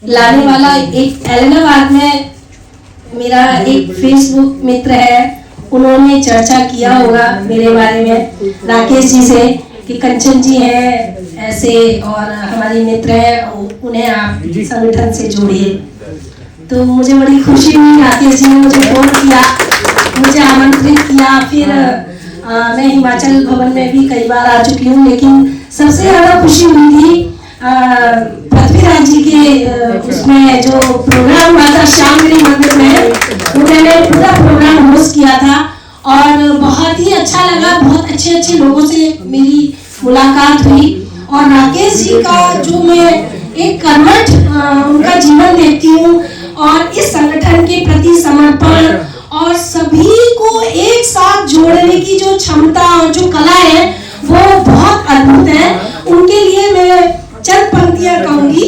Speaker 5: लाने वाला एक इलाहाबाद में मेरा एक फेसबुक मित्र है, उन्होंने चर्चा किया होगा मेरे बारे में राकेश जी से कि कंचन जी है ऐसे और हमारी मित्र है, उन्हें आप संगठन से जोड़िए। तो मुझे बड़ी खुशी हुई, राकेश जी ने मुझे फोन किया, मुझे आमंत्रित किया। फिर मैं हिमाचल भवन में भी कई बार आ चुकी हूँ, लेकिन सबसे ज्यादा खुशी हुई थी पृथ्वीराज जी के उसमें जो प्रोग्राम हुआ था श्यामगिरी मंदिर में, उन्होंने पूरा प्रोग्राम होस्ट किया था और बहुत ही अच्छा लगा। बहुत अच्छे अच्छे लोगों से मेरी मुलाकात हुई और राकेश जी का जो मैं एक कर्मठ उनका जीवन देखती हूँ और इस संगठन के प्रति समर्पण और सभी को एक साथ जोड़ने की जो क्षमता और जो कला है वो बहुत अद्भुत है। उनके लिए मैं चंद पंक्तियां कहूंगी।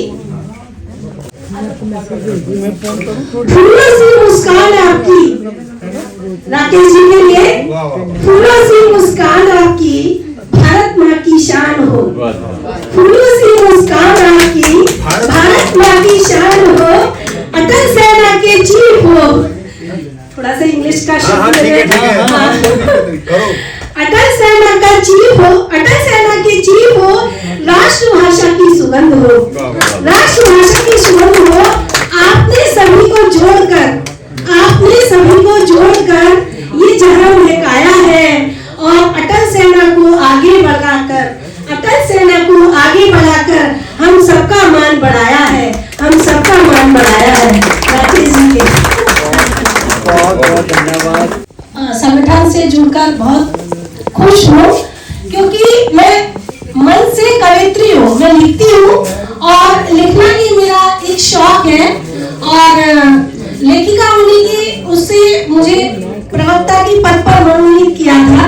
Speaker 5: फूलों सी मुस्कान आपकी, राकेश जी के लिए, फूलों सी मुस्कान आपकी भारत माँ की शान हो। फूलों सी मुस्कान आपकी भारत माँ की शान हो, अटल सेना के चीफ हो। थोड़ा सा इंग्लिश का शब्द अटल सेना का चीफ हो, अटल सेना के चीफ हो, राष्ट्रभाषा की सुगंध हो, राष्ट्रभाषा की सुगंध हो। आपने सभी को जोड़कर ये जहां महकाया है और अटल सेना को आगे बढ़ाकर हम सबका मान बढ़ाया है, राकेश जी के
Speaker 15: बहुत धन्यवाद।
Speaker 5: संगठन से जुड़कर बहुत खुश हूँ, क्योंकि मैं मन से कवित्री हूँ, मैं लिखती हूँ और लिखना ही मेरा एक शौक है। और लेखिका होने की उससे मुझे प्रवक्ता की पद पर मनोनीत किया था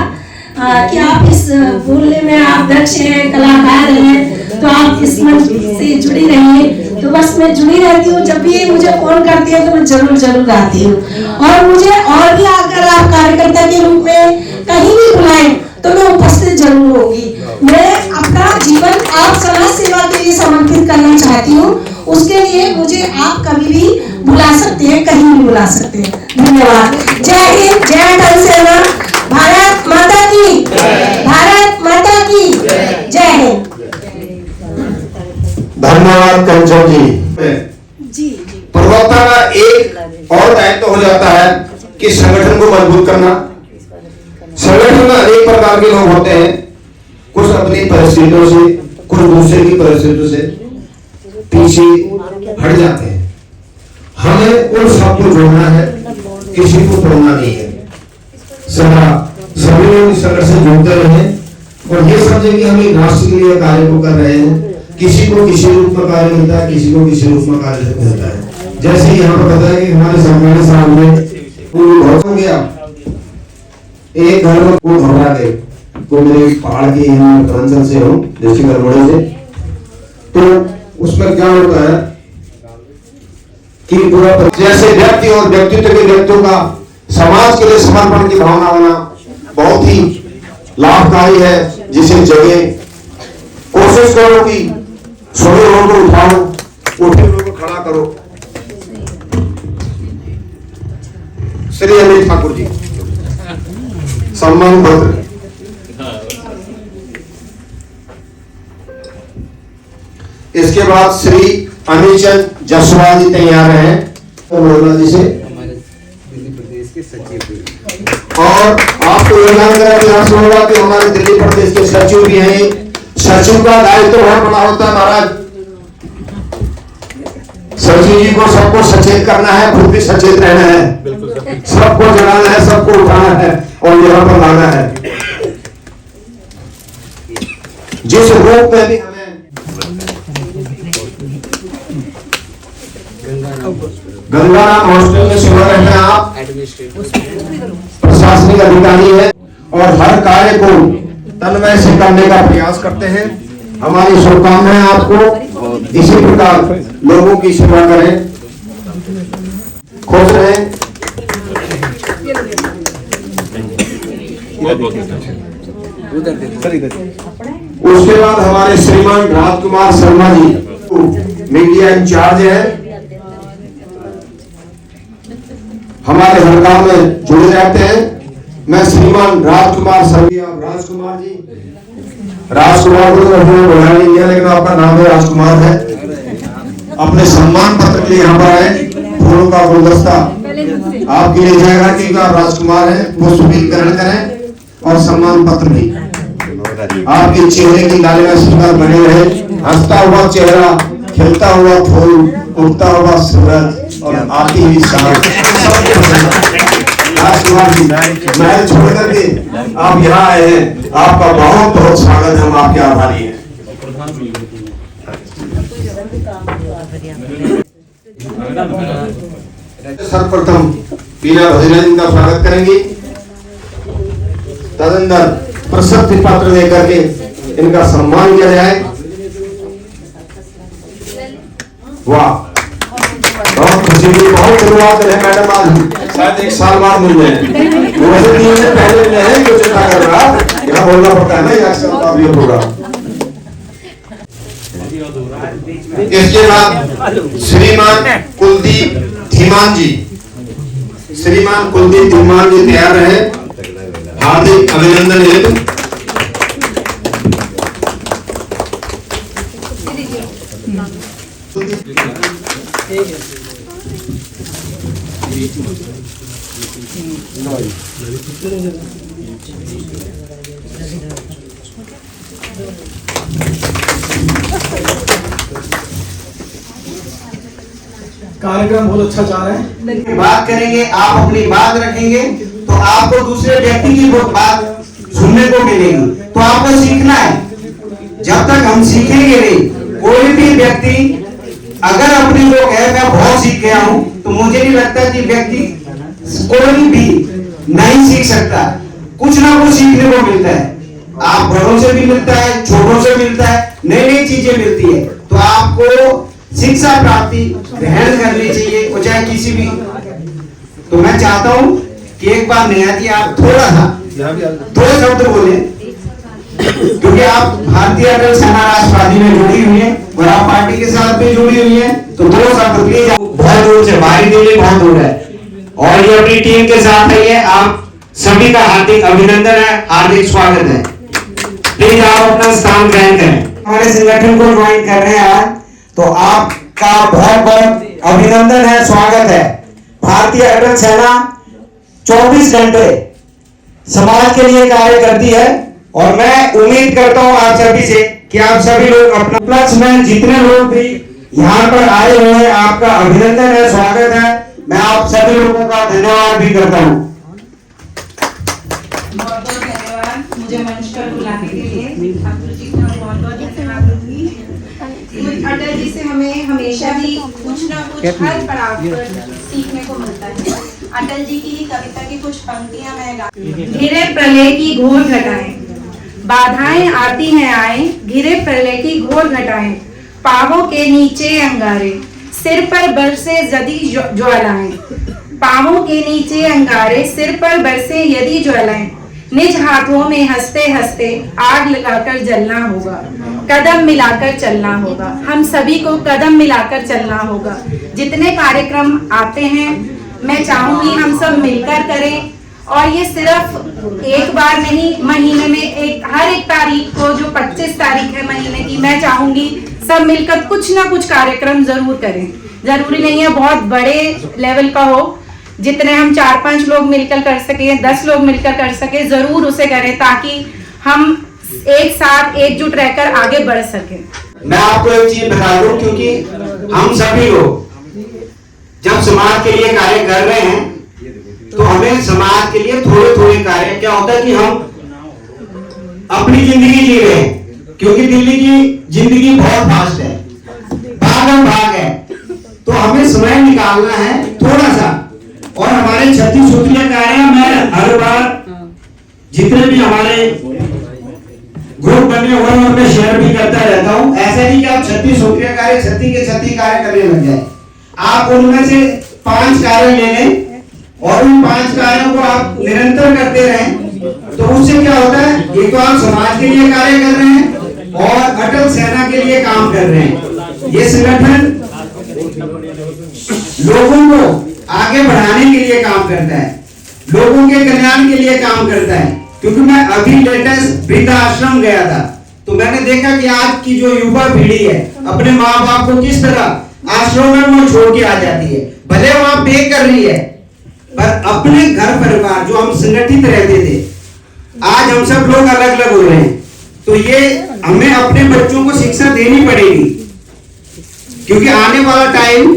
Speaker 5: कि आप इस बोलने में आप दक्ष हैं, कलाकार हैं, तो आप इस मंच से जुड़ी रही है। तो बस मैं जुड़ी रहती हूँ, जब भी ये मुझे फोन करती है तो मैं जरूर आती हूँ। और मुझे और भी अगर आप कार्यकर्ता के रूप में कहीं भी बुलाएं तो मैं उपस्थित जरूर होगी। मैं अपना जीवन आप समाज सेवा के लिए समर्पित करना चाहती हूँ, उसके लिए मुझे आप कभी भी बुला सकते हैं, कहीं भी बुला सकते हैं। धन्यवाद। जय हिंद, जय अटल सेना, भारत माता की, भारत माता की जय हिंद।
Speaker 1: धन्यवाद कंचन जी। प्रवक्ता का एक और दायित्व हो जाता है कि संगठन को मजबूत करना। संगठन में अनेक प्रकार के लोग होते हैं, कुछ अपनी परिस्थितियों से, कुछ दूसरे की परिस्थितियों से पीछे हट जाते हैं। हमें उन सबको जोड़ना है, किसी को तोड़ना नहीं है। सभी लोग इस संगठन से जुड़ते रहे और ये समझे कि हम एक राष्ट्र के लिए कार्य को कर रहे हैं। किसी को किसी रूप में कार्य मिलता है, किसी को किसी रूप में कार्य मिलता है। जैसे यहाँ पर पता है कि हमारे सम्मानित साहब ने बहुत हो गया, एक घर में को घबरा गए, को मेरे पहाड़ के प्रांचल से हूँ, डिस्ट्रिक्ट अरवली से। तो उसमें क्या होता है कि पूरा जैसे व्यक्ति और व्यक्तित्व के व्यक्तियों का समाज के लिए समर्पण की भावना होना बहुत ही लाभकारी है। जिसे जगे कोशिश करो कि सोए लोगों को उठाओ, उठे लोगों को खड़ा करो। श्री अमित ठाकुर जी सम्मान पत्र। इसके बाद श्री अमीचंद जसवाल जी तैयार हैं मोहल्ला जी से।
Speaker 15: दिल्ली प्रदेश के सचिव
Speaker 1: और आपको यह जानकर प्रयास होगा कि हमारे दिल्ली प्रदेश के सचिव भी हैं। सचिव का दायित्व बहुत बड़ा होता है महाराज। सचिव जी को सबको सचेत करना है, खुद भी सचेत रहना है, सबको जगाना है, सबको उठाना है और यहाँ पर लाना है। जिस रूप में भी हमें गंगाराम हॉस्टल में सेवा रहते हैं आप, प्रशासनिक अधिकारी है और हर कार्य को तन्मय से करने का प्रयास करते हैं। हमारी शुभकामनाएं आपको, इसी प्रकार लोगों की सेवा करें, खुश रहें। उसके बाद हमारे श्रीमान राजकुमार शर्मा जी मीडिया इंचार्ज है, हमारे हर काम में जुड़े रहते हैं। मैं श्रीमान राजकुमार शर्मा, राजकुमार जी, राजकुमार को तो बोला नहीं गया, लेकिन आपका नाम है राजकुमार है। अपने सम्मान पत्र के लिए यहाँ पर आए, फूलों का गुलदस्ता आपके लिए जाएगा कि आप राजकुमार है, पुष्प भी ग्रहण करें और सम्मान पत्र भी। आपके चेहरे की लालिमा सुंदर बने रहे, हंसता हुआ चेहरा, खिलता हुआ फूल, उगता हुआ सूरज और आती हुई शाम। राजकुमार जी महल छोड़ करके आप यहाँ आए हैं, आपका बहुत बहुत स्वागत है, हम आपके आभारी हैं। सर्वप्रथम बीना भजन का स्वागत करेंगे, तदंतर प्रशस्ति पत्र देकर के इनका सम्मान किया जाए। वाह, बहुत खुशी हुई, बहुत धन्यवाद है मैडम, आज शायद एक साल बाद मिल जाए। वैसे 3 दिन पहले मिले हैं, क्यों चिंता कर रहा, यहाँ बोलना पड़ता है ना, ये अक्सर होगा। इसके बाद श्रीमान कुलदीप धीमान जी, श्रीमान कुलदीप धीमान जी तैयार रहे, हार्दिक अभिनंदन हेतु।
Speaker 3: कार्यक्रम बहुत अच्छा जा रहा है।
Speaker 4: बात करेंगे, आप अपनी बात रखेंगे तो आपको दूसरे व्यक्ति की बात सुनने को मिलेगी, तो आपको सीखना है। जब तक हम सीखेंगे नहीं, कोई भी व्यक्ति अगर अपनी लोग है मैं बहुत सीख गया हूं, तो मुझे नहीं लगता कि व्यक्ति कोई भी नहीं सीख सकता। कुछ ना कुछ सीखने को मिलता है, आप बड़ों से भी मिलता है, छोटों से मिलता है, नई नई चीजें मिलती है, तो आपको शिक्षा प्राप्ति ग्रहण करनी चाहिए, वो चाहे किसी भी। तो मैं चाहता हूँ कि एक बार नेहा जी आप थोड़ा सा 2 शब्द बोले, क्योंकि आप भारतीय अटल सेना राष्ट्रवादी में जुड़ी हुई है और आप पार्टी के साथ भी जुड़ी हुई है, तो 2 शब्द प्लीज। बहुत दूर से, बाहरी दिल्ली बहुत दूर है और ये अपनी टीम के साथ आई है। आप सभी का हार्दिक अभिनंदन है, हार्दिक स्वागत है। प्लीज आप अपना स्थान ग्रहण करें। हमारे संगठन को ज्वाइन कर रहे हैं तो आपका बहुत बहुत अभिनंदन है, स्वागत है। भारतीय अटल सेना 24 घंटे समाज के लिए कार्य करती है और मैं उम्मीद करता हूं आप सभी से कि आप सभी लोग अपना प्लस में जितने लोग भी यहाँ पर आए हुए हैं, आपका अभिनंदन है, स्वागत है। मैं आप सभी लोगों का धन्यवाद भी करता हूँ।
Speaker 17: बहुत बहुत धन्यवाद मुझे मंच पर बुलाने के लिए। ठाकुर जी का बहुत बहुत धन्यवाद दूंगी। अटल जी से हमें हमेशा ही कुछ ना कुछ हर पड़ाव पर सीखने को मिलता है। अटल जी की कविता की कुछ पंक्तियां मैं गा। घिरे प्रलय की घोर घटाएं, बाधाएं आती हैं आए, घिरे प्रलय की घोर घटाएं, पांवों के नीचे अंगारे, सिर पर बरसे यदि ज्वालाएं, पांवों के नीचे अंगारे, सिर पर बरसे यदि ज्वालाएं, निज हाथों में हंसते हंसते आग लगाकर जलना होगा, कदम मिलाकर चलना होगा। हम सभी को कदम मिलाकर चलना होगा। जितने कार्यक्रम आते हैं मैं चाहूंगी हम सब मिलकर करें और ये सिर्फ एक बार नहीं, महीने में हर एक तारीख को, जो 25 तारीख है महीने की, मैं चाहूंगी सब मिलकर कुछ ना कुछ कार्यक्रम जरूर करें। जरूरी नहीं है बहुत बड़े लेवल का हो, जितने हम 4-5 लोग मिलकर कर सके, 10 लोग मिलकर कर सके, जरूर उसे करें ताकि हम एक साथ एकजुट रहकर आगे बढ़ सके।
Speaker 4: मैं आपको एक चीज बता दूं, क्योंकि हम सभी लोग जब समाज के लिए कार्य कर रहे हैं तो हमें समाज के लिए थोड़े थोड़े कार्य, क्या होता है कि हम अपनी जिंदगी जी रहे हैं, क्योंकि दिल्ली की जिंदगी बहुत फास्ट है, भागम भाग है, तो हमें समय निकालना है थोड़ा सा। और हमारे 36 सूत्रीय कार्य मैं हर बार जितने भी हमारे ग्रुप बने हुए हैं उनमें शेयर भी करता रहता हूं। ऐसा नहीं कि आप 36 सूत्रीय कार्य 36 के 36 कार्य करने लग जाए। आप उनमें से 5 कार्य ले लें और उन 5 कार्यों को आप निरंतर करते रहें, तो उससे क्या होता है, एक तो आप समाज के लिए कार्य कर रहे हैं और अटल सेना के लिए काम कर रहे हैं। ये संगठन लोगों को आगे बढ़ाने के लिए काम करता है, लोगों के कल्याण के लिए काम करता है। क्योंकि मैं अभी लेटेस्ट वृद्धाश्रम गया था तो मैंने देखा कि आज की जो युवा पीढ़ी है अपने माँ बाप को किस तरह आश्रम में वो छोड़ के आ जाती है। भले वहां पे कर रही है पर अपने घर परिवार जो हम संगठित रहते थे, आज हम सब लोग अलग अलग हो रहे हैं। तो ये हमें अपने बच्चों को शिक्षा देनी पड़ेगी, क्योंकि आने वाला टाइम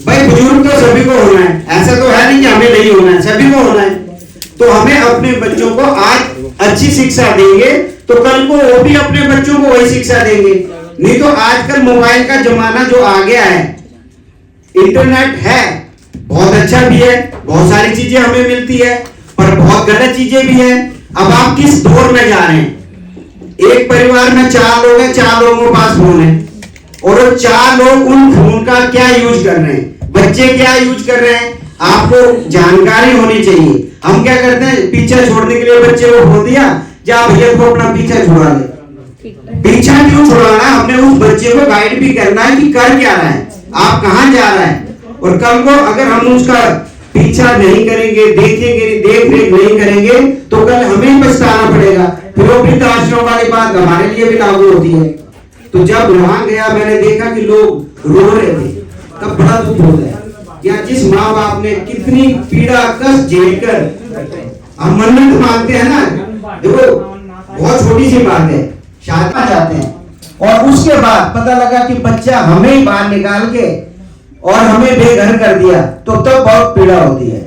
Speaker 4: भाई बुजुर्ग तो सभी को होना है, ऐसा तो है नहीं कि हमें नहीं होना है, सभी को होना है। तो हमें अपने बच्चों को आज अच्छी शिक्षा देंगे तो कल को वो भी अपने बच्चों को वही शिक्षा देंगे। नहीं तो आजकल मोबाइल का जमाना जो आ गया है, इंटरनेट है, बहुत अच्छा भी है, बहुत सारी चीजें हमें मिलती है, पर बहुत गलत चीजें भी है। अब आप किस दौर में जा रहे हैं? एक परिवार में 4 लोग हैं, 4 लोगों के पास फोन है और वो 4 लोग उन फोन का क्या यूज कर रहे हैं, बच्चे क्या यूज कर रहे हैं, आपको जानकारी होनी चाहिए। हम क्या करते हैं, पीछा छोड़ने के लिए बच्चे को फोन दिया, जा भैया को अपना पीछा छुड़ा ले। पीछा क्यों छुड़ाना है? हमने उस बच्चे को गाइड भी करना है कि कर क्या रहा है, आप कहाँ जा रहा है। और कल को अगर हम उसका पीछा नहीं करेंगे, देखेंगे, देख रेख नहीं करेंगे तो कल हमें पछताना पड़ेगा। फिर वो वृद्धाश्रम वाली बात हमारे लिए भी लागू होती है। तो जब वहां गया मैंने देखा कि लोग रो रहे थे, तब बड़ा दुख होता है। या जिस माँ बाप ने कितनी पीड़ा कष्ट झेलकर, हम मन्नत मांगते हैं ना, देखो बहुत छोटी सी बात है, शादी जाते हैं और उसके बाद पता लगा कि बच्चा हमें ही बाहर निकाल के और हमें बेघर कर दिया, तो तब बहुत पीड़ा होती है।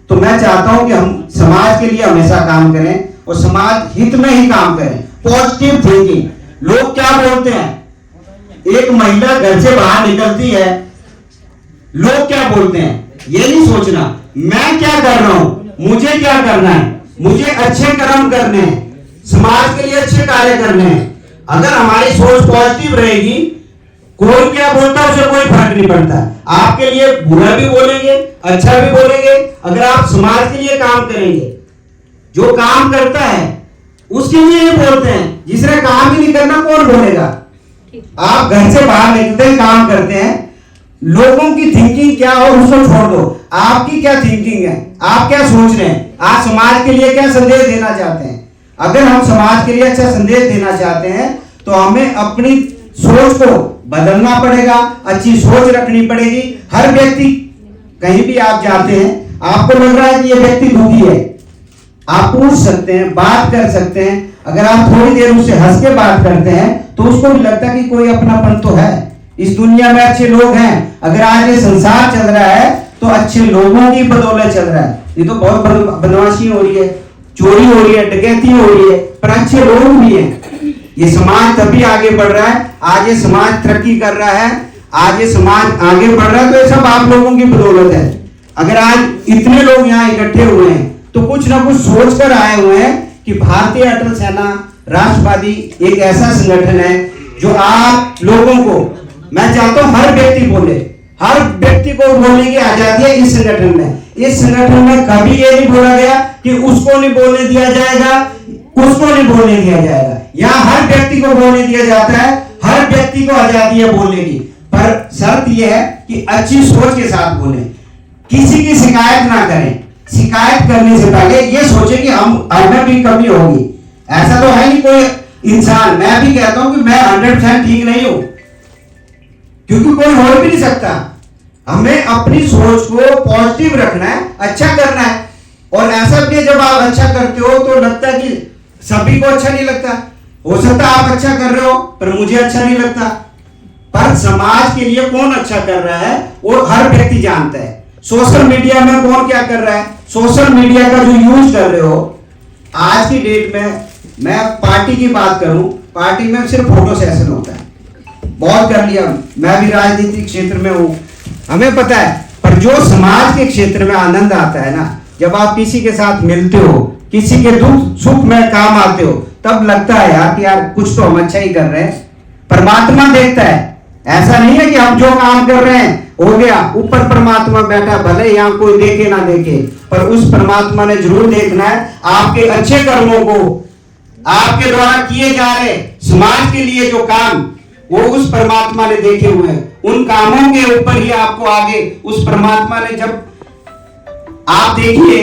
Speaker 4: तो मैं चाहता हूं कि हम समाज के लिए हमेशा काम करें और समाज हित में ही काम करें। Positive thinking. लोग क्या बोलते हैं, एक महिला घर से बाहर निकलती है, लोग क्या बोलते हैं, ये नहीं सोचना मैं क्या कर रहा हूं, मुझे क्या करना है, मुझे अच्छे कर्म करने हैं, समाज के लिए अच्छे कार्य करने हैं। अगर हमारी सोच पॉजिटिव रहेगी, कोई क्या बोलता है उसे कोई फर्क नहीं पड़ता। आपके लिए बुरा भी बोलेंगे, अच्छा भी बोलेंगे। अगर आप समाज के लिए काम करेंगे, जो काम करता है उसके लिए ही बोलते हैं, जिसने काम ही नहीं करना कौन बोलेगा। आप घर से बाहर निकलते हैं, काम करते हैं, लोगों की थिंकिंग क्या हो उसको छोड़ दो, आपकी क्या थिंकिंग है, आप क्या सोच रहे हैं, आप समाज के लिए क्या संदेश देना चाहते हैं। अगर हम समाज के लिए अच्छा संदेश देना चाहते हैं तो हमें अपनी सोच को बदलना पड़ेगा, अच्छी सोच रखनी पड़ेगी। हर व्यक्ति, कहीं भी आप जाते हैं, आपको लग रहा है कि ये व्यक्ति दुखी है, आप पूछ सकते हैं, बात कर सकते हैं। अगर आप थोड़ी देर उससे हंस के बात करते हैं तो उसको भी लगता है कि कोई अपनापन तो है, इस दुनिया में अच्छे लोग हैं। अगर आज ये संसार चल रहा है तो अच्छे लोगों की बदौलत चल रहा है। ये तो बहुत बदमाशी हो रही है, चोरी हो रही है, डकैती हो रही है, पर अच्छे लोग भी हैं। ये समाज तभी आगे बढ़ रहा है, आज ये समाज तरक्की कर रहा है, आज ये समाज आगे बढ़ रहा है, तो ये सब आप लोगों की बदौलत है। अगर आज इतने लोग यहाँ इकट्ठे हुए हैं तो कुछ ना कुछ सोच कर आए हुए हैं कि भारतीय अटल सेना राष्ट्रवादी एक ऐसा संगठन है जो आप लोगों को, मैं चाहता हूं हर व्यक्ति बोले, हर व्यक्ति को बोलने की आजादी है इस संगठन में। इस संगठन में कभी ये नहीं बोला गया कि उसको नहीं बोलने दिया जाएगा, उसको नहीं बोलने दिया जाएगा। यहाँ हर व्यक्ति को बोलने दिया जाता है, हर व्यक्ति को आजादी है बोलने की, पर शर्त यह है कि अच्छी सोच के साथ बोले, किसी की शिकायत ना करें। शिकायत करने से पहले ये सोचे कि हमें भी कमी होगी। ऐसा तो है नहीं कोई इंसान, मैं भी कहता हूं कि मैं 100% ठीक नहीं हूं, क्योंकि कोई हो भी नहीं सकता। हमें अपनी सोच को पॉजिटिव रखना है, अच्छा करना है। और ऐसा भी जब आप अच्छा करते हो तो लगता है कि सभी को अच्छा नहीं लगता। हो सकता है आप अच्छा कर रहे हो पर मुझे अच्छा नहीं लगता, पर समाज के लिए कौन अच्छा कर रहा है वो हर व्यक्ति जानता है। सोशल मीडिया में कौन क्या कर रहा है, सोशल मीडिया का जो यूज कर रहे हो, आज की डेट में मैं पार्टी की बात करूं, पार्टी में सिर्फ फोटो सेशन होता है, बहुत कर लिया। मैं भी राजनीतिक क्षेत्र में हूं, हमें पता है, पर जो समाज के क्षेत्र में आनंद आता है ना, जब आप किसी के साथ मिलते हो, किसी के दुख सुख में काम आते हो, तब लगता है यार कि यार कुछ तो हम अच्छा ही कर रहे हैं। परमात्मा देखता है, ऐसा नहीं है कि हम जो काम कर रहे हैं हो गया, ऊपर परमात्मा बैठा, भले यहाँ कोई देखे ना देखे, पर उस परमात्मा ने जरूर देखना है आपके अच्छे कर्मों को, आपके द्वारा किए जा रहे समाज के लिए जो काम, वो उस परमात्मा ने देखे हुए हैं। उन कामों के ऊपर ही आपको आगे उस परमात्मा ने, जब आप देखिए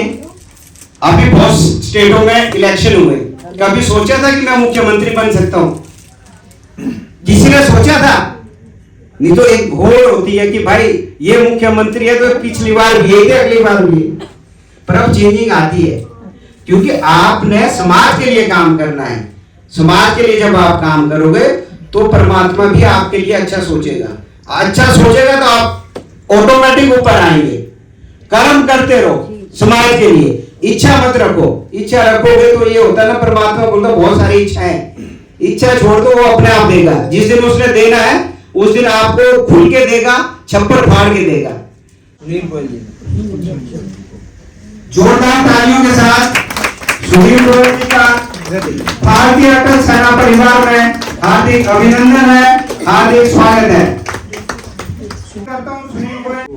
Speaker 4: अभी बहुत स्टेटों में इलेक्शन हुए, कभी सोचा था कि मैं मुख्यमंत्री बन सकता हूं? किसी ने सोचा था? नहीं तो एक होड़ होती है कि भाई ये मुख्यमंत्री है तो पिछली बार भी है, अगली बार भी है। पर अब चेंजिंग आती है, क्योंकि आपने समाज के लिए काम करना है। समाज के लिए जब आप काम करोगे तो परमात्मा भी आपके लिए अच्छा सोचेगा। अच्छा सोचेगा तो आप ऑटोमेटिक ऊपर आएंगे। कर्म करते रहो समाज के लिए, इच्छा मत रखो। इच्छा रखोगे तो ये होता है ना, परमात्मा बोलता बहुत सारी इच्छाएं, इच्छा छोड़ दो, वो अपने आप देगा। जिस दिन उसने देना है उस दिन आपको खुल के देगा, छप्पर फाड़ के देगा। जोरदार तालियों के साथ सुनील गोयल जी का भारतीय अटल सेना परिवार में हार्दिक अभिनंदन है, हार्दिक स्वागत है।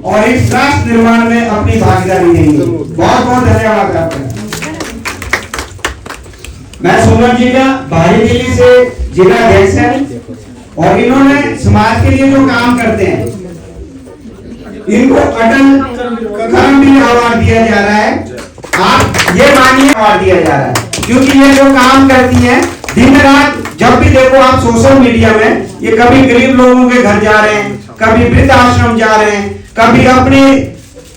Speaker 4: और इस राष्ट्र निर्माण में अपनी भागीदारी देंगे। बहुत बहुत धन्यवाद आपका। मैं सोमन जिला भारी दिल्ली से जिला अध्यक्ष है, और इन्होंने समाज के लिए जो काम करते हैं, इनको अटल कर्मवीर अवार्ड दिया जा रहा है। आप ये मानिए अवार्ड दिया जा रहा है, क्योंकि ये जो काम करती है दिन रात, जब भी देखो आप सोशल मीडिया में, ये कभी गरीब लोगों के घर जा रहे हैं, कभी वृद्ध आश्रम जा रहे हैं, कभी अपने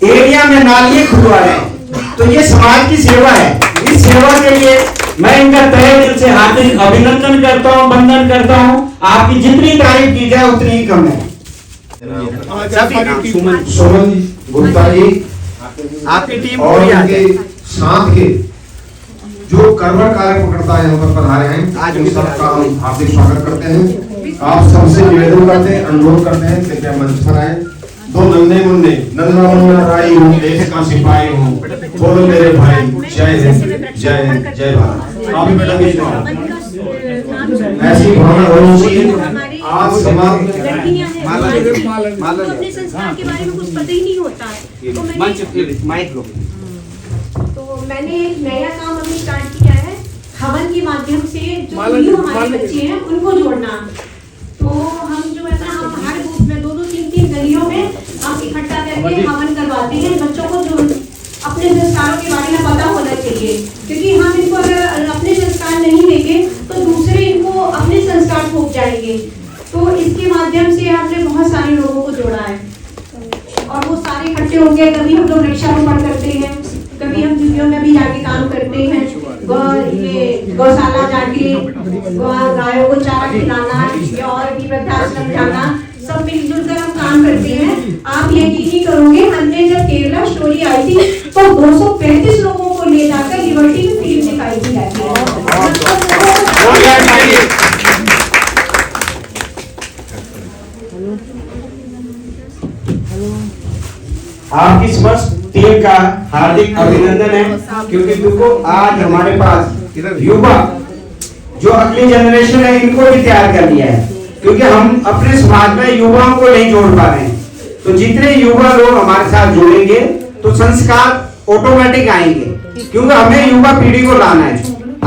Speaker 4: एरिया में नालियां खुदवा रहे हैं। तो ये समाज की सेवा है। इस सेवा के लिए मैं इनका तहे दिल से हार्दिक अभिनंदन करता हूँ, वंदन करता हूँ। आपकी जितनी तारीफ की जाए उतनी ही कम है।
Speaker 1: सोमन गुप्ता जी
Speaker 6: आपकी टीम
Speaker 1: और उनके साथ के जो कर्मठ कार्यकर्ता यहाँ पर पधारे हैं, आज उन सबका हम हार्दिक स्वागत करते हैं। आप सबसे निवेदन करते हैं, अनुरोध करते हैं, कृपया मंच पर आए। दो नन्हे मुन्ने, नन्हा मुन्ना राई हूँ, देश का सिपाही हूँ, बोलो मेरे भाई, जय हिंद, जय हिंद, जय भारत। आप भी बेटा ऐसी भावना होनी चाहिए। आज समाज
Speaker 8: लड़कियां हैं
Speaker 15: माला
Speaker 8: तो अपने संस्कार के बारे में कुछ पता ही नहीं होता है। तो
Speaker 15: माइक लो।
Speaker 8: तो मैंने एक नया काम अभी स्टार्ट किया है, हवन के माध्यम से जो न्यू हमारे बच्चे हैं उनको जोड़ना। तो हम जो है ना, हम हर ग्रुप में 2-2, 3-3 गलियों में हम इकट्ठा करके हवन करवाते हैं। बच्चों को जो अपने संस्कारों के बारे में पता होना चाहिए, क्योंकि हम इनको अगर अपने संस्कार नहीं देंगे तो दूसरे इनको अपने संस्कार थोप जाएंगे। तो इसके माध्यम से हमने बहुत सारे लोगों को जोड़ा है और वो सारे इकट्ठे होंगे। कभी हम लोग वृक्षारोपण करते हैं, कभी हम दीदियों में भी जाके काम करते हैं, ये गौशाला जाके गायों को चारा खिलाना या और भी वृद्धाश्रम जाना, सब मिलजुल कर हम काम करते हैं। आप यकीन नहीं करोगे, हमने जब केरला स्टोरी आई थी तो 235 लोगों को ले जाकर लिबर्टी में फिल्म दिखाई दी जाती है।
Speaker 15: आपकी समस्त टीम का हार्दिक अभिनंदन है, क्योंकि देखो आज हमारे पास युवा जो अगली जनरेशन है इनको भी तैयार कर लिया है, क्योंकि हम अपने समाज में युवाओं को नहीं जोड़ पा रहे हैं। तो जितने युवा लोग हमारे साथ जुड़ेंगे तो संस्कार ऑटोमेटिक आएंगे, क्योंकि हमें युवा पीढ़ी को लाना है।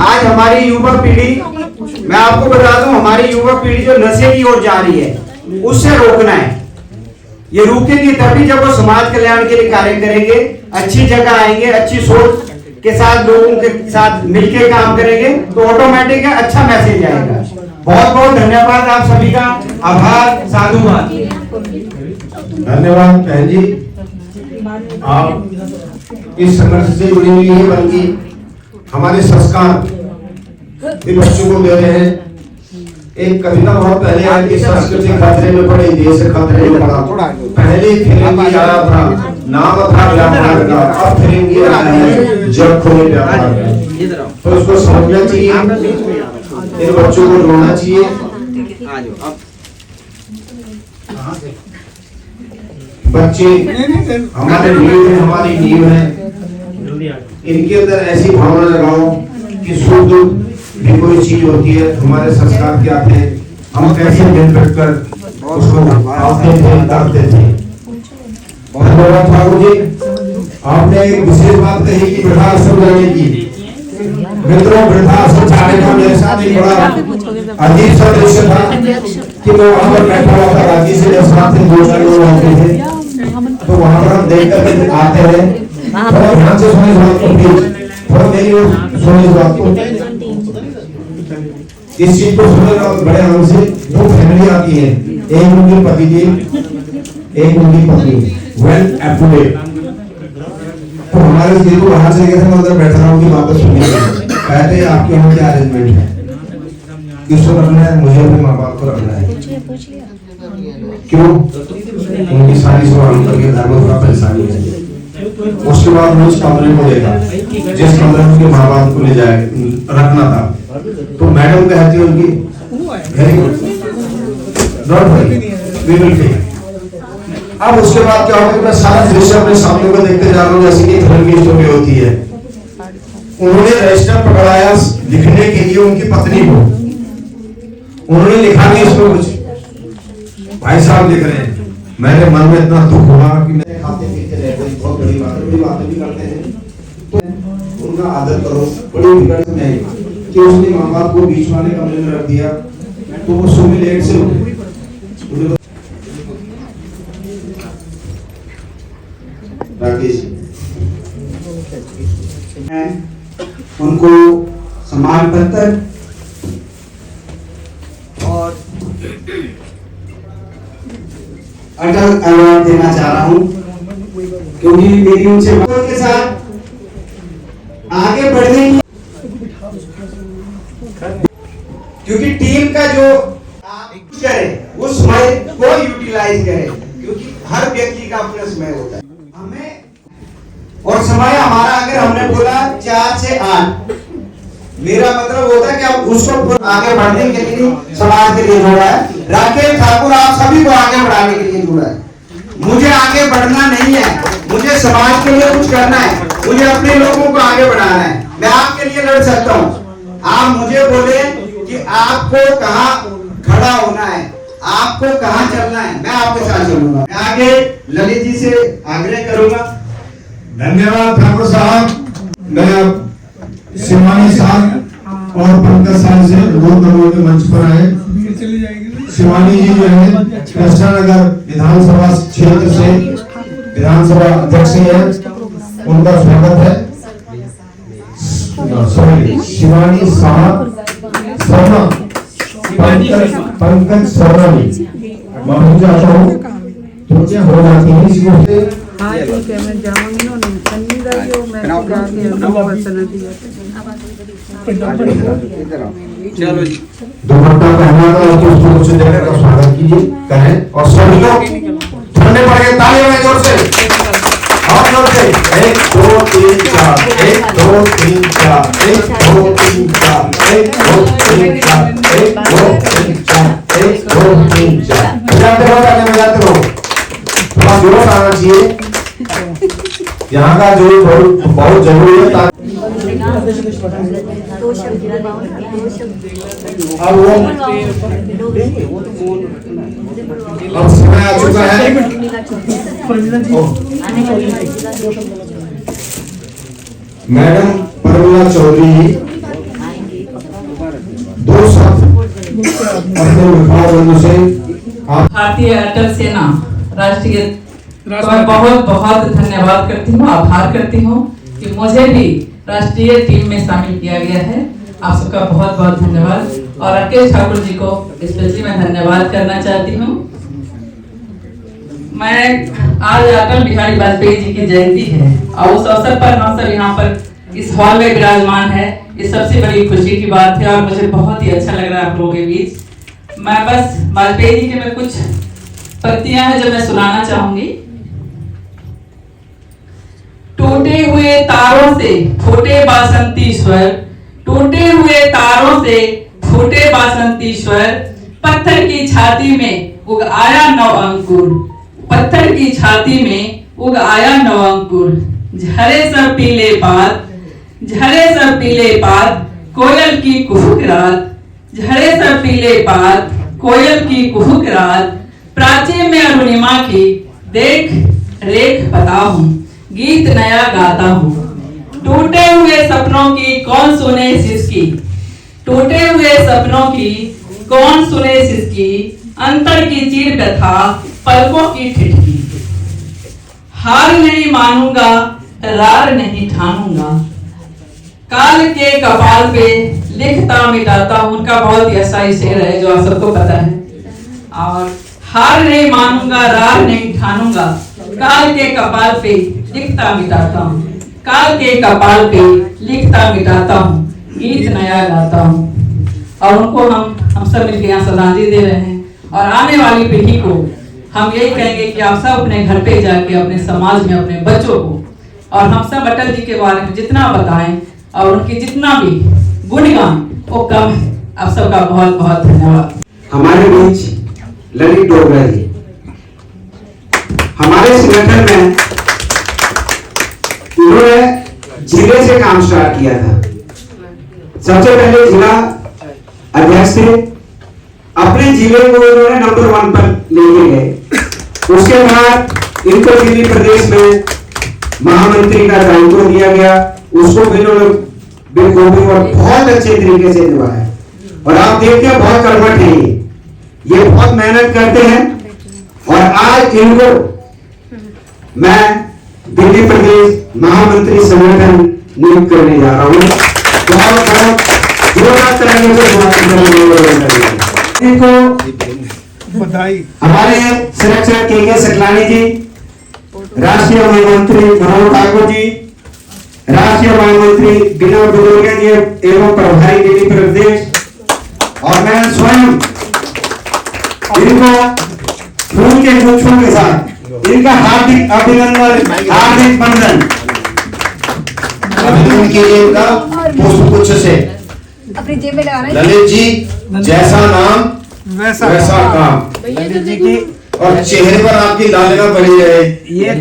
Speaker 15: आज हमारी युवा पीढ़ी, मैं आपको बता दूं, हमारी युवा पीढ़ी जो नशे की ओर जा रही है उससे रोकना है। ये रुकेगी तभी जब वो समाज कल्याण के लिए कार्य करेंगे, अच्छी जगह आएंगे, अच्छी सोच के साथ लोगों के साथ मिलकर काम करेंगे तो ऑटोमेटिक अच्छा मैसेज आएगा। बहुत बहुत धन्यवाद आप सभी का, आभार, साधुवाद।
Speaker 1: धन्यवाद बहन जी, आप इस संघर्ष से जुड़ी हुई है, बल्कि हमारे संस्कार भी बच्चों को दे रहे हैं। एक कविता बहुत पहले आई थी, संस्कृति खतरे में पड़े, देश खतरे में पड़ा। पहले फिरंगी आया था, नाम था व्यापार का, अब फिरंगी आया है जब खोले व्यापार का। तो इसको समझना चाहिए, इन बच्चों को जोड़ना चाहिए। बच्चे हमारे नींव है, हमारी नींव है, इनके अंदर ऐसी भावना लगाओ कि सुख दुख भी कोई चीज होती है। हमारे संस्कार क्या थे, हम कैसे मिल बैठकर उसको आते थे, करते थे। धन्यवाद ठाकुर जी, आपने एक विशेष बात कही कि वृद्धाश्रम जाने की। मित्रों, वृद्धाश्रम जाने का मेरे साथ एक बड़ा अजीब सा दृश्य था कि मैं वहां पर बैठा हुआ था, रांची से जब साथ में 2-4 लोग आते थे, तो वहां पर हम देख कर आते हैं। थोड़ा ध्यान से सुने इस बात को प्लीज, थोड़ा मेरी ओर सुने इस बात को। इस चीज को सुनेगा बड़े आराम से। 2 फैमिली आती है, एक उनके पति जी, एक उनकी पत्नी, वेल अप टू डेट। तो हमारे स्त्री को बाहर से कहते हैं, उधर बैठा रहा हूँ कि वापस सुनिए, कहते हैं आपके यहाँ क्या अरेंजमेंट है, किसको रखना है? मुझे अपने माँ बाप को रखना है। क्यों? उनकी सारी सवाल करके घर में थोड़ा परेशानी है। उसके बाद उस कमरे को देखा जिस कमरे में उनके माँ बाप को ले जाए रखना था, तो मैडम कहती है उनकी, very good, not worry, we will take. अब उसके बाद क्या होगा, मैं सारा दृश्य अपने सामने को देखते जा रहा हूँ जैसे कि थ्रिल की स्टोरी होती है। उन्होंने रजिस्टर पकड़ाया लिखने के लिए उनकी पत्नी को, उन्होंने लिखा नहीं इसमें कुछ, भाई साहब लिख रहे हैं। मेरे मन में इतना दुख हुआ कि मैं खाते पीते रहते हैं, बहुत बड़ी बातें भी करते हैं, तो उनका आदर करो। बड़ी दिक्कत नहीं कि उसने माँ बाप को बीच वाले कमरे में रख दिया, तो वो सुबह लेट से उठे। राकेश
Speaker 4: उनको सम्मान पत्र और अटल अवार्ड देना चाह रहा हूं, क्योंकि मेरी उनसे के साथ आगे बढ़ने की, क्योंकि टीम का जो आप करे वो समय को यूटिलाइज करे, क्योंकि हर व्यक्ति का अपना समय होता है। हमें और समय हमारा, अगर हमने बोला 4 से 8, मेरा मतलब होता है कि अब उसको आगे बढ़ने के लिए समाज के लिए जोड़ा है। राकेश ठाकुर आप सभी को आगे बढ़ाने के लिए जोड़ा है। मुझे आगे बढ़ना नहीं है, मुझे समाज के लिए कुछ करना है, मुझे अपने लोगों को आगे बढ़ाना है। मैं आपके लिए लड़ सकता हूँ, आप मुझे बोले
Speaker 15: कि आपको कहाँ खड़ा होना है, आपको कहाँ चलना है, मैं आपके साथ चलूंगा। मैं आगे ललित जी से आग्रह करूंगा।
Speaker 1: धन्यवाद ठाकुर साहब। मैं अब शिवानी साहब और पंकज साहब से अनुरोध करूंगा कि मंच पर आए। शिवानी जी जो है कृष्णा नगर विधानसभा क्षेत्र से विधानसभा अध्यक्ष है, उनका स्वागत है। सॉरी, शिवानी साहब शर्मा, पंकज शर्मा जी, मैं भूल जाता हूँ तो क्या हो जाती है इसी से।
Speaker 13: हाँ ठीक है, मैं जाऊंगी ना, सन्नी रही हो, मैं जाके वचन दिया।
Speaker 15: चलो जी,
Speaker 1: दुपट्टा पहना था और उसको कुछ देकर का स्वागत कीजिए करें और सभी लोग ठंडे पड़ गए, तालियां में जोर से और जोर से। 1 2 3 4, 1 2 3 4, 1 2 3 4, 1 2 3 4, 1 2 3 4, 1 2 3 4। बजाते रहो, तालियां बजाते रहो, थोड़ा जोश आना चाहिए। यहाँ का जो बहुत जरूरी है। अब वो अब समय आ चुका है। मैडम परमिला चौधरी दो शब्द अपने विभाग से।
Speaker 11: भारतीय अटल सेना राष्ट्रीय को मैं बहुत बहुत धन्यवाद करती हूँ, आभार करती हूँ कि मुझे भी राष्ट्रीय टीम में शामिल किया गया है। आप सबका बहुत बहुत धन्यवाद। और राकेश ठाकुर जी को स्पेशली मैं धन्यवाद करना चाहती हूँ। मैं आज अटल बिहारी वाजपेयी जी की जयंती है और उस अवसर पर हम सब यहाँ पर इस हॉल में विराजमान है, ये सबसे बड़ी खुशी की बात है और मुझे बहुत ही अच्छा लग रहा है आप लोगों के बीच। मैं बस वाजपेयी जी के मैं कुछ पंक्तियां हैं जो मैं सुनाना चाहूंगी। टूटे हुए तारों से फूटे बासंती स्वर, टूटे हुए तारों से फूटे बासंती स्वर, पत्थर की छाती में उग आया नव अंकुर, पत्थर की छाती में उग आया नव अंकुर। झरे सब पीले पात, झरे सब पीले पात, कोयल की कुहुक रात, झरे सब पीले पात, कोयल की कुहुक रात, प्राची में अरुणिमा की देख रेख पता हूँ, गीत नया गाता हूँ। टूटे हुए सपनों की कौन सुने सिसकी, टूटे हुए सपनों की कौन सुने सिसकी, अंतर की चीर व्यथा पलकों की ठिठकी। हार नहीं मानूंगा, रार नहीं ठानूंगा, काल के कपाल पे लिखता मिटाता हूँ। उनका बहुत ही अच्छा शेर है जो आप सबको पता है। और हार नहीं मानूंगा, रार नहीं ठानूंगा, काल के कपाल पे लिखता मिटाता हूँ, काल के कपाल पे लिखता मिटाता हूँ, गीत नया गाता हूँ। और उनको हम सब मिलकर यहाँ श्रद्धांजलि दे रहे हैं। और आने वाली पीढ़ी को हम यही कहेंगे कि आप सब अपने घर पे जाके अपने समाज में अपने बच्चों को और हम सब अटल जी के बारे में जितना बताएं और उनकी जितना भी गुणगान वो कम है। आप सबका बहुत बहुत धन्यवाद।
Speaker 15: हमारे बीच ललित डोगरा जी हमारे संगठन में उन्होंने जिले से काम स्टार्ट किया था। सबसे पहले जिला अध्यक्ष थे, अपने जिले को उन्होंने नंबर 1 पर लेके गए। उसके बाद इनको दिल्ली प्रदेश में महामंत्री का दायित्व दिया गया, उसको भी उन्होंने बेखूबी और बहुत अच्छे तरीके से निभाया। और आप देखते हैं बहुत कर्मठ है ये बहुत मेहनत करते हैं। और आज इनको मैं दिल्ली प्रदेश महामंत्री संगठन नियुक्त करने जा रहा हूँ। बहुत बहुत जोरदार तरीके से इनको
Speaker 2: बधाई।
Speaker 15: हमारे संरक्षक के सकलानी जी, राष्ट्रीय महामंत्री मनोहर ठाकुर जी, राष्ट्रीय महामंत्री विनोद डोगरिया जी एवं प्रभारी दिल्ली प्रदेश, और मैं स्वयं इनको फूल के गुच्छों के साथ इनका हार्दिक अभिनंदन, हार्दिक वंदन।
Speaker 1: अभिनंदन कीजिए इनका पुष्प गुच्छ से।
Speaker 8: अपनी जेब में लगाना है।
Speaker 1: ललित जी जैसा नाम वैसा काम।
Speaker 15: ललित जी की
Speaker 1: और चेहरे पर आपकी लालिमा बनी रहे।
Speaker 15: ये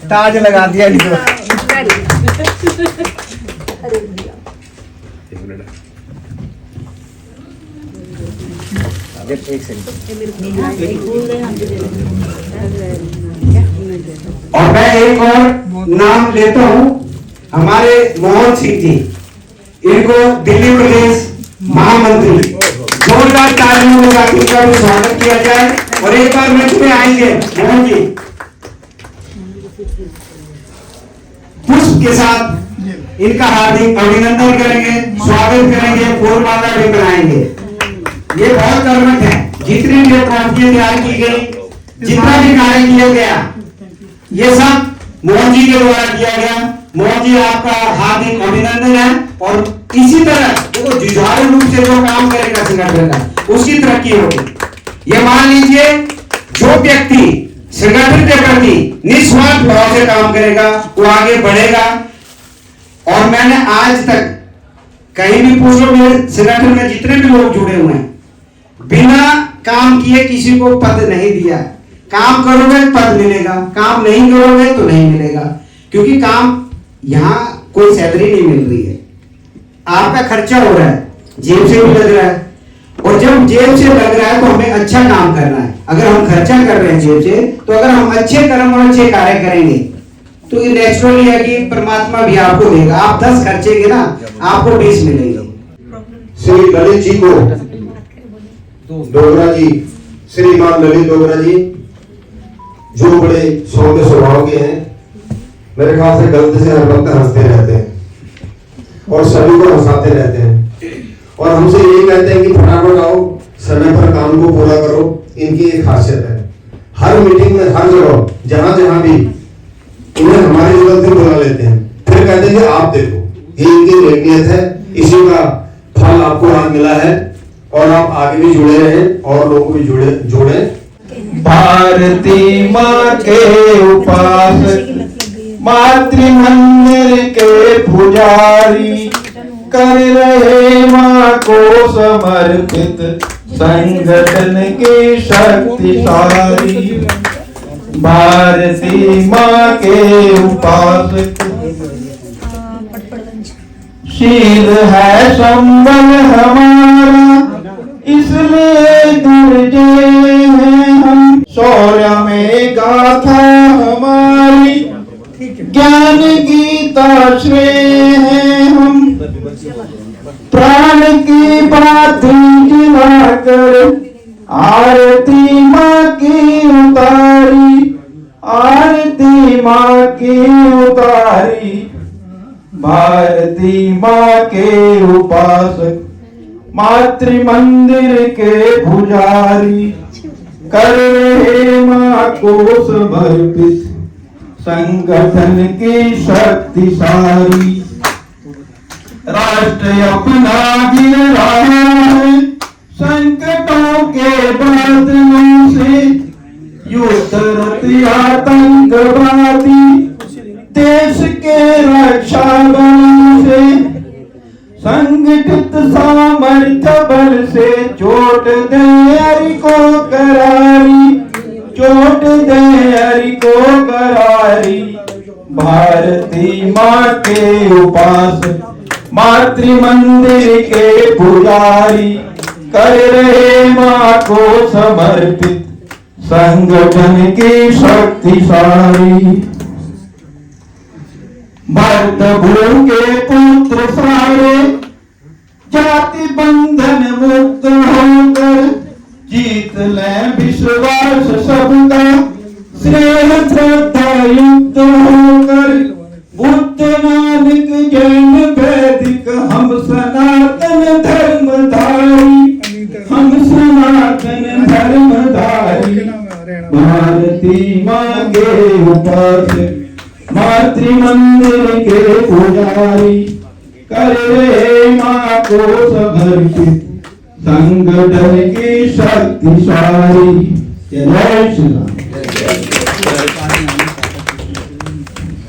Speaker 15: ताज लगा दिया इनको। और मैं एक और नाम लेता हूं, हमारे मोहन सिंह जी, इनको दिल्ली प्रदेश महामंत्री, जोरदार तालियों में बाकी का भी स्वागत किया जाए। और एक बार मंच में आएंगे मोहन जी, पुष्प के साथ इनका हार्दिक अभिनंदन करेंगे, स्वागत करेंगे, फूलमाला भी बनाएंगे। ये बहुत कर्मठ है, जितनी भी ट्रॉफियां तैयार की गई, जितना भी कार्य किया गया, ये सब मोहन जी के द्वारा किया गया। मोहन जी आपका हार्दिक अभिनंदन है। और इसी तरह देखो जुझारू रूप से जो काम करेगा संगठन का, उसकी तरक्की होगी। ये मान लीजिए जो व्यक्ति संगठन के प्रति निस्वार्थ भाव से काम करेगा वो आगे बढ़ेगा। और मैंने आज तक कहीं भी पूछ लो, मेरे संगठन में जितने भी लोग जुड़े हुए हैं, बिना काम किए किसी को पद नहीं दिया। काम करोगे पद मिलेगा, काम नहीं करोगे तो नहीं मिलेगा। क्योंकि काम यहाँ कोई सैलरी नहीं मिल रही है, आपका खर्चा हो रहा है, जेब से भी लग रहा है। और जब जेब से लग रहा है तो हमें अच्छा काम करना है। अगर हम खर्चा कर रहे हैं जेब से, तो अगर हम अच्छे कर्म और अच्छे कार्य करेंगे तो ये नेचुरली है कि परमात्मा भी आपको देगा। आप 10 खर्चेंगे ना, आपको 20 मिलेंगे।
Speaker 1: श्री ललित जी को, डोगरा जी, श्रीमान ललित डोगरा जी, जो बड़े सौम्य स्वभाव के हैं, मेरे ख्याल से गलती से हर वक्त हंसते रहते हैं और सभी को हंसाते रहते हैं और हमसे यही कहते हैं कि फटाफट आओ, समय पर काम को पूरा करो। इनकी एक खासियत है, हर मीटिंग में, हर जगह, जहां जहां भी उन्हें हमारी जरूरत भी बुला लेते हैं, फिर कहते हैं कि आप देखो, ये इनकी नेकियत है, इसी का फल आपको आज मिला है और आप आगे भी जुड़े रहें और लोगों को भी जोड़े।
Speaker 18: भारती माँ के उपासक, मातृ मंदिर के पुजारी, कर रहे माँ को समर्पित संगठन की शक्तिशाली। भारती माँ के उपासक, शील है संबल हमारा, इसलिए दुर्जय हैं हम। शौर्य में गाथा हमारी, ज्ञान गीता श्रेय हैं हम। प्राण की बाती जलाकर आरती माँ की उतारी, आरती माँ की उतारी। भारती माँ के उपासक, मातृ मंदिर के पुजारी, कर रहे माँ को समर्पित संगठन की शक्तिशाली। राष्ट्र अपना गिर रहा है संकटों के बादलों से, युद्ध आतंकवादी देश के रक्षा बल से, संगठित सामर्थ्य बल से चोट दे हरि को करारी, चोट दे हरि को करारी। भारती माँ के उपासक, मातृ मंदिर के पुजारी, कर रहे माँ को समर्पित संगठन की शक्तिशाली। भरत के पुत्र सारे जाति बंधन मुक्त होकर, जीत लें विश्वास सबका स्नेह श्रद्धा युक्त होकर। बुद्ध नानक जैन वैदिक हम सनातन धर्मधारी, हम सनातन धर्मधारी। भारती माँ के उपासक, मातृ मंदिर के पुजारी, कर रहे माँ को समर्पित संगठन की शक्तिशाली। जय श्री राम।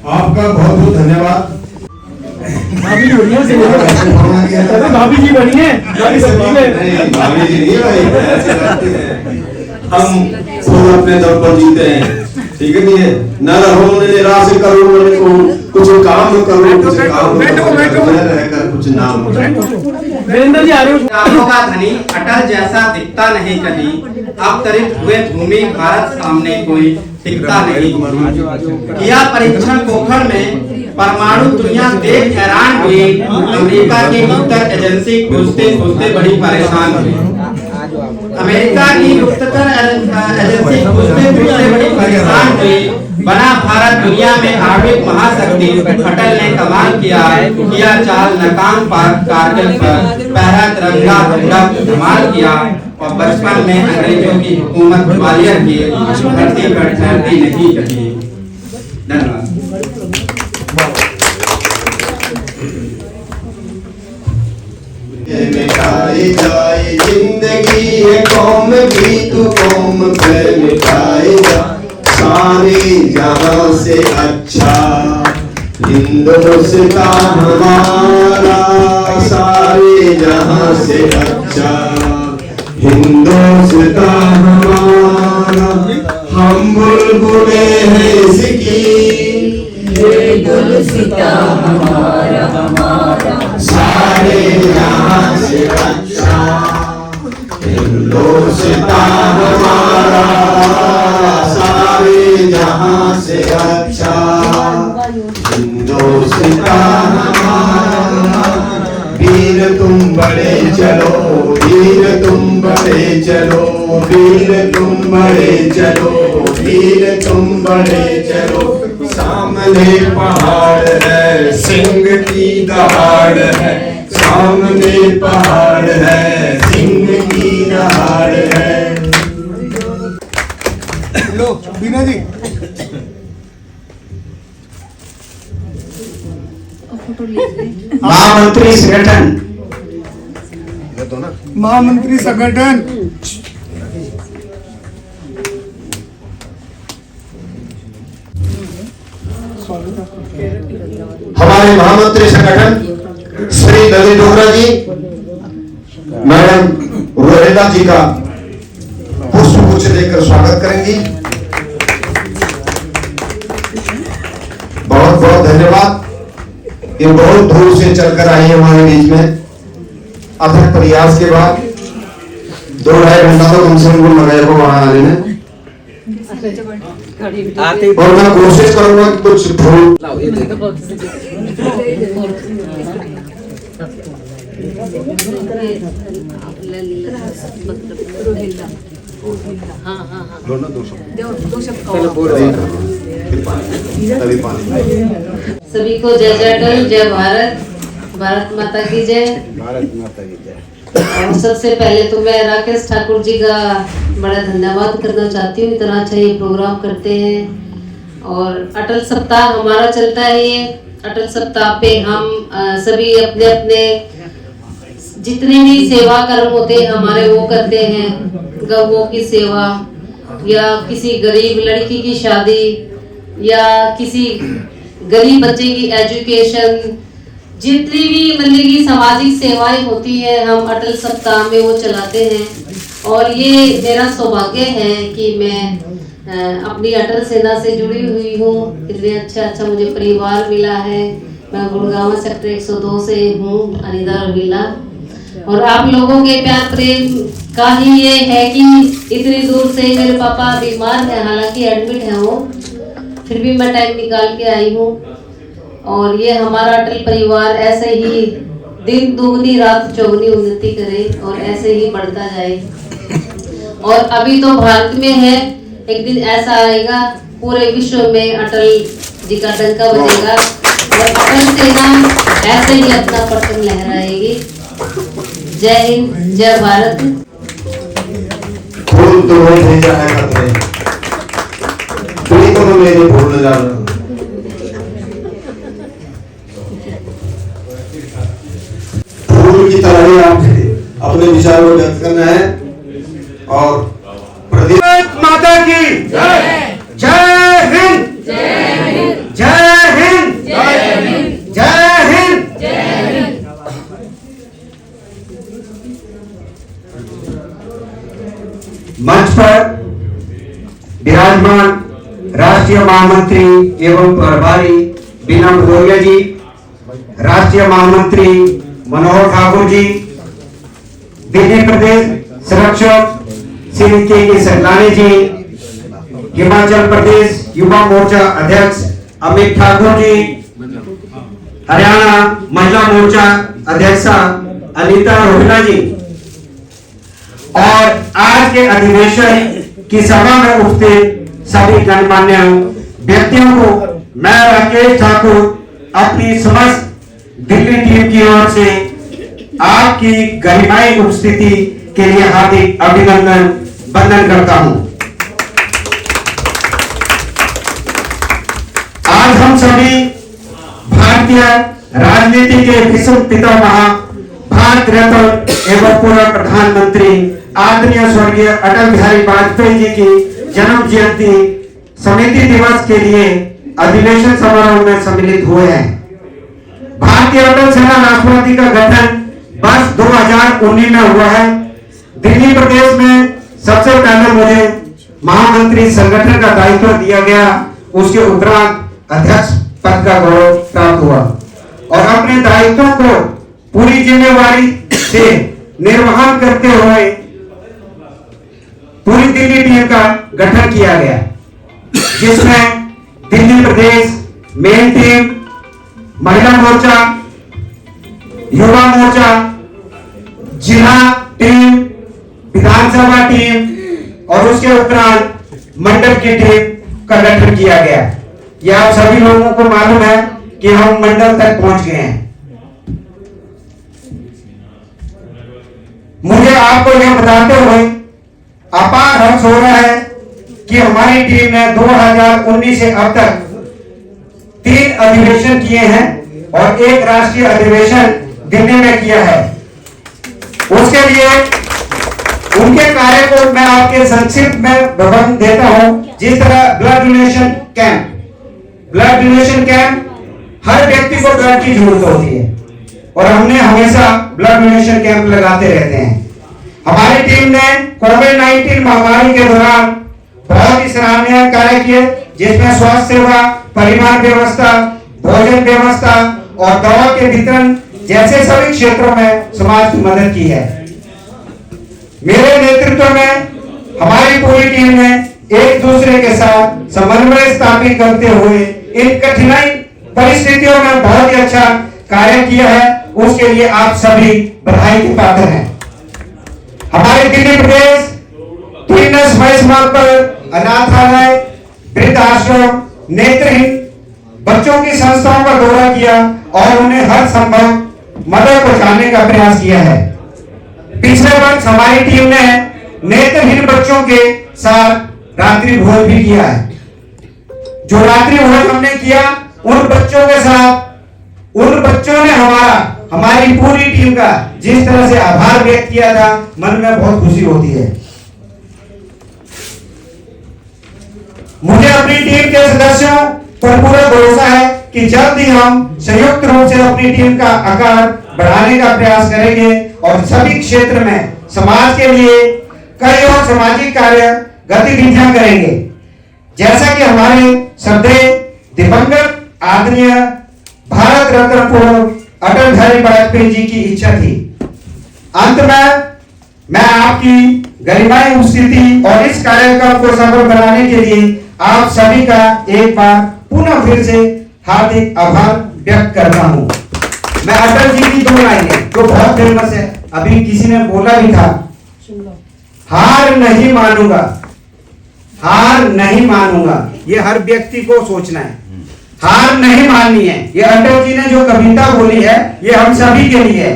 Speaker 1: आपका बहुत बहुत धन्यवाद।
Speaker 2: भाभी जी बढ़िया से भाभी जी बढ़िया
Speaker 9: भाभी जी नहीं भाई, ऐसी बात नहीं है। हम खुद अपने दम पर जीते हैं, ठीक है। नहीं है न रहो निराश करो को कुछ काम करो, कुछ काम करो, मैं रहकर कुछ नाम
Speaker 3: वीरेंद्र जी आ रहे हो।
Speaker 10: रामों का धनी अटल जैसा दिखता नहीं कहीं, अवतरित हुए भूमि भारत सामने कोई टिकता नहीं। किया परीक्षण पोखर में परमाणु दुनिया देख हैरान हुई, अमेरिका की गुप्तचर एजेंसी खोजते खोजते बड़ी परेशान हुई। अमेरिका की गुप्तचर एजेंसी खोजते खोजते बड़ी परेशान हुई। बना भारत दुनिया में आर्थिक महाशक्ति, अटल ने कमाल किया चाल नाकाम कारगिल पर पहरा तिरंगा धमाल किया। और बचपन में अंग्रेजों की हुकूमत ग्वालियर की धरती पर ठहरती नहीं कही। धन्यवाद।
Speaker 9: मिटाई जाए जिंदगी है कौम भी तू कौम पे मिटाई जा, सारे जहां से अच्छा हिंदुस्तान हमारा, सारे जहां से अच्छा हिंदुस्तान हमारा। हम बुलबुले हैं इसकी, ये गुलसितां हमारा हमारा, सारे जहां से अच्छा हिंदुस्तान हमारा, सारे जहां से अच्छा हिंदुस्तान हमारा। वीर तुम बड़े चलो, वीर तुम बड़े चलो, वीर तुम बड़े चलो, वीर तुम बड़े चलो। सामने पहाड़ है, सिंह की दहाड़ है, सामने पहाड़ है, सिंह की दहाड़ है।
Speaker 2: लो बीना जी
Speaker 15: महामंत्री संगठन,
Speaker 2: महामंत्री संगठन
Speaker 1: हमारे महामंत्री संगठन श्री ललित डोगरा जी, मैडम रोहिला जी का पुष्पगुच्छ देकर स्वागत करेंगी। बहुत बहुत धन्यवाद। ये बहुत दूर से चलकर आई है हमारे बीच में। अथक प्रयास के बाद 2-2.5 घंटा तो कम से कम लगाया को वहां आने में, और मैं कोशिश करूंगा कि कुछ फूल
Speaker 19: सभी को जय जय अटल, जय भारत, भारत माता की जय।
Speaker 15: भारत माता की जय।
Speaker 19: और सबसे पहले तो मैं राकेश ठाकुर जी का बड़ा धन्यवाद करना चाहती हूँ, इतना अच्छा ये प्रोग्राम करते हैं। और अटल सप्ताह हमारा चलता है, ये अटल सप्ताह पे हम सभी अपने अपने जितने भी सेवा कर्म होते हैं हमारे वो करते हैं। गौओं की सेवा, या किसी गरीब लड़की की शादी, या किसी गरीब बच्चे की एजुकेशन, जितनी भी मतलब की सामाजिक सेवाएं होती है हम अटल सप्ताह में वो चलाते हैं। और ये मेरा सौभाग्य है कि मैं अपनी अटल सेना से जुड़ी हुई हूँ। इतने अच्छा मुझे परिवार मिला है। मैं गुड़गांव सेक्टर 102 से हूँ, अनिता रोहिला। और आप लोगों के प्यार प्रेम का ही ये है कि इतनी दूर से मेरे पापा बीमार है, हालांकि एडमिट है वो, फिर भी मैं टाइम निकाल के आई हूँ। और ये हमारा अटल परिवार ऐसे ही दिन दुगनी रात चौगनी उन्नति करे और ऐसे ही बढ़ता जाए। और अभी तो भारत में है, एक दिन ऐसा आएगा पूरे विश्व में अटल जी का डंका बजेगा और अटल सेना ऐसे ही अपना परचम लहराएगी। जय हिंद, जय भारत।
Speaker 1: फूल तो वही भेजा है खतरे, तो मैं मेरी भूल न जाना। फूल की तरह ही आप अपने विचारों को व्यक्त करना है। और
Speaker 15: भारत माता की जय, जय हिंद, जय हिंद, जय हिंद, जय हिंद, जय हिंद, जय हिंद। मंच पर विराजमान राष्ट्रीय महामंत्री एवं प्रभारी बीना भदौरिया जी, राष्ट्रीय महामंत्री मनोहर ठाकुर जी, दिल्ली प्रदेश संरक्षक श्री के सरलानी जी, हिमाचल प्रदेश युवा मोर्चा अध्यक्ष अमित ठाकुर जी, हरियाणा महिला मोर्चा अध्यक्षा अनीता रोहिला जी, और आज के अधिवेशन की सभा में उपस्थित सभी गणमान्य व्यक्तियों को मैं राकेश ठाकुर अपनी समस्त दिल्ली टीम की ओर से आपकी गरिमाई उपस्थिति के लिए हार्दिक अभिनंदन वंदन करता हूं। आज हम सभी भारतीय राजनीति के विश्व पितामह भारत रत्न एवं पूर्व प्रधानमंत्री आदरणीय स्वर्गीय अटल बिहारी वाजपेयी जी की जन्म जयंती समिति दिवस के लिए अधिवेशन समारोह में सम्मिलित हुए हैं। भारतीय अटल सेना राष्ट्रपति का गठन वर्ष 2019 में हुआ है। दिल्ली प्रदेश में सबसे पहले मुझे महामंत्री संगठन का दायित्व दिया गया, उसके उपरांत अध्यक्ष पद का गौरव प्राप्त हुआ और अपने दायित्वों को पूरी जिम्मेवारी से निर्वहन करते हुए पूरी दिल्ली टीम का गठन किया गया, जिसमें दिल्ली प्रदेश मेन टीम, महिला मोर्चा, युवा मोर्चा, जिला टीम, विधानसभा टीम और उसके उपरांत मंडल की टीम का गठन किया गया। यह आप सभी लोगों को मालूम है कि हम मंडल तक पहुंच गए हैं। मुझे आपको यह बताते हुए अपार हर्ष हो रहा है कि हमारी टीम ने 2019 से अब तक 3 अधिवेशन किए हैं और 1 राष्ट्रीय अधिवेशन दिल्ली में किया है। उसके लिए उनके कार्य को मैं आपके संक्षिप्त में विवरण देता हूं। जिस तरह ब्लड डोनेशन कैंप हर व्यक्ति को ब्लड की जरूरत होती है और हमने हमेशा ब्लड डोनेशन कैंप लगाते रहते हैं। हमारी टीम ने कोविड-19 महामारी के दौरान बहुत ही सराहनीय कार्य किए, जिसमें स्वास्थ्य सेवा, परिवहन व्यवस्था, भोजन व्यवस्था और दवा के वितरण जैसे सभी क्षेत्रों में समाज की मदद की है। मेरे नेतृत्व में हमारी पूरी टीम ने एक दूसरे के साथ समन्वय स्थापित करते हुए इन कठिनाई परिस्थितियों में बहुत ही अच्छा कार्य किया है। उसके लिए आप सभी बधाई के पात्र हैं। हमारे दिल्ली प्रदेश 3 समय पर अनाथालय, वृद्ध आश्रम, नेत्रहीन बच्चों की संस्थाओं का दौरा किया और उन्हें हर संभव मदद पहुंचाने का प्रयास किया है। पिछले वर्ष हमारी टीम ने नेत्रहीन बच्चों के साथ रात्रि भोज भी किया है। जो रात्रि भोज हमने किया उन बच्चों के साथ, उन बच्चों ने हमारी पूरी टीम का जिस तरह से आभार व्यक्त किया था, मन में बहुत खुशी होती है। मुझे अपनी टीम के सदस्यों पर पूरा भरोसा है कि जल्द ही हम संयुक्त रूप से अपनी टीम का आकार बढ़ाने का प्रयास करेंगे और सभी क्षेत्र में समाज के लिए कई और सामाजिक कार्य गतिविधियां करेंगे, जैसा कि हमारे श्रद्धेय दिवंगत आदरणीय भारत रत्न पूर्व अटल बिहारी वाजपेयी जी की इच्छा थी। अंत में मैं आपकी गरिमाई उपस्थिति और इस कार्यक्रम को सफल बनाने के लिए आप सभी का एक बार पुनः फिर से हार्दिक आभार व्यक्त करता हूं। मैं अटल जी की 2 लाइनें जो बहुत फेमस है, अभी किसी ने बोला भी था, हार नहीं मानूंगा, हार नहीं मानूंगा। ये हर व्यक्ति को सोचना है, हार नहीं माननी है। ये अटल जी ने जो कविता बोली है ये हम सभी के लिए है।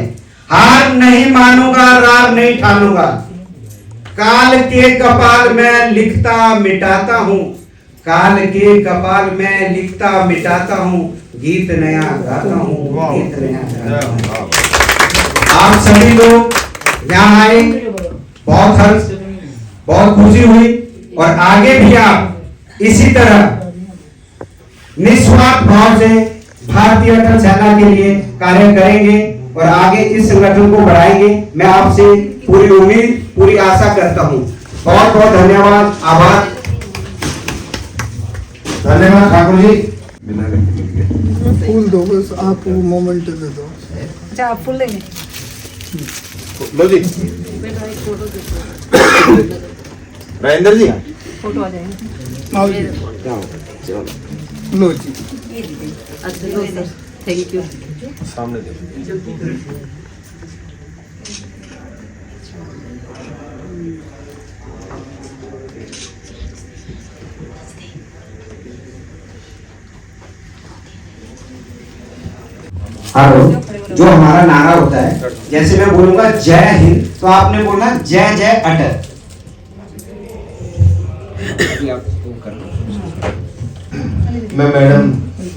Speaker 15: हार नहीं मानूंगा, रार नहीं ठानूंगा, काल के कपाल में लिखता मिटाता हूं, काल के कपाल में लिखता मिटाता हूं, गीत नया गाता हूं, गीत नया गाता हूं। आप सभी लोग यहाँ आए, बहुत हर्ष, बहुत खुशी हुई और आगे भी आप इसी तरह निस्वार्थ भाव से भारतीय अटल सेना के लिए कार्य करेंगे और आगे इस संगठन को बढ़ाएंगे। मैं आपसे पूरी उम्मीद, पूरी आशा करता हूं। बहुत बहुत धन्यवाद, आभार।
Speaker 1: धन्यवाद ठाकुर जी।
Speaker 9: बिना गलती मिल गया।
Speaker 2: फूल दो बस, आप वो मोमेंट दे दो।
Speaker 8: अच्छा आप फुल लेंगे।
Speaker 9: लो जी राजेंद्र जी
Speaker 8: फोटो आ जाएगा।
Speaker 2: आओ जी, लो जी।
Speaker 19: अच्छा लो सर, थैंक यू।
Speaker 9: सामने देखो।
Speaker 15: हेलो, जो हमारा नारा होता है, जैसे मैं बोलूंगा जय हिंद तो आपने बोलना जय जय अटल।
Speaker 1: मैं मैडम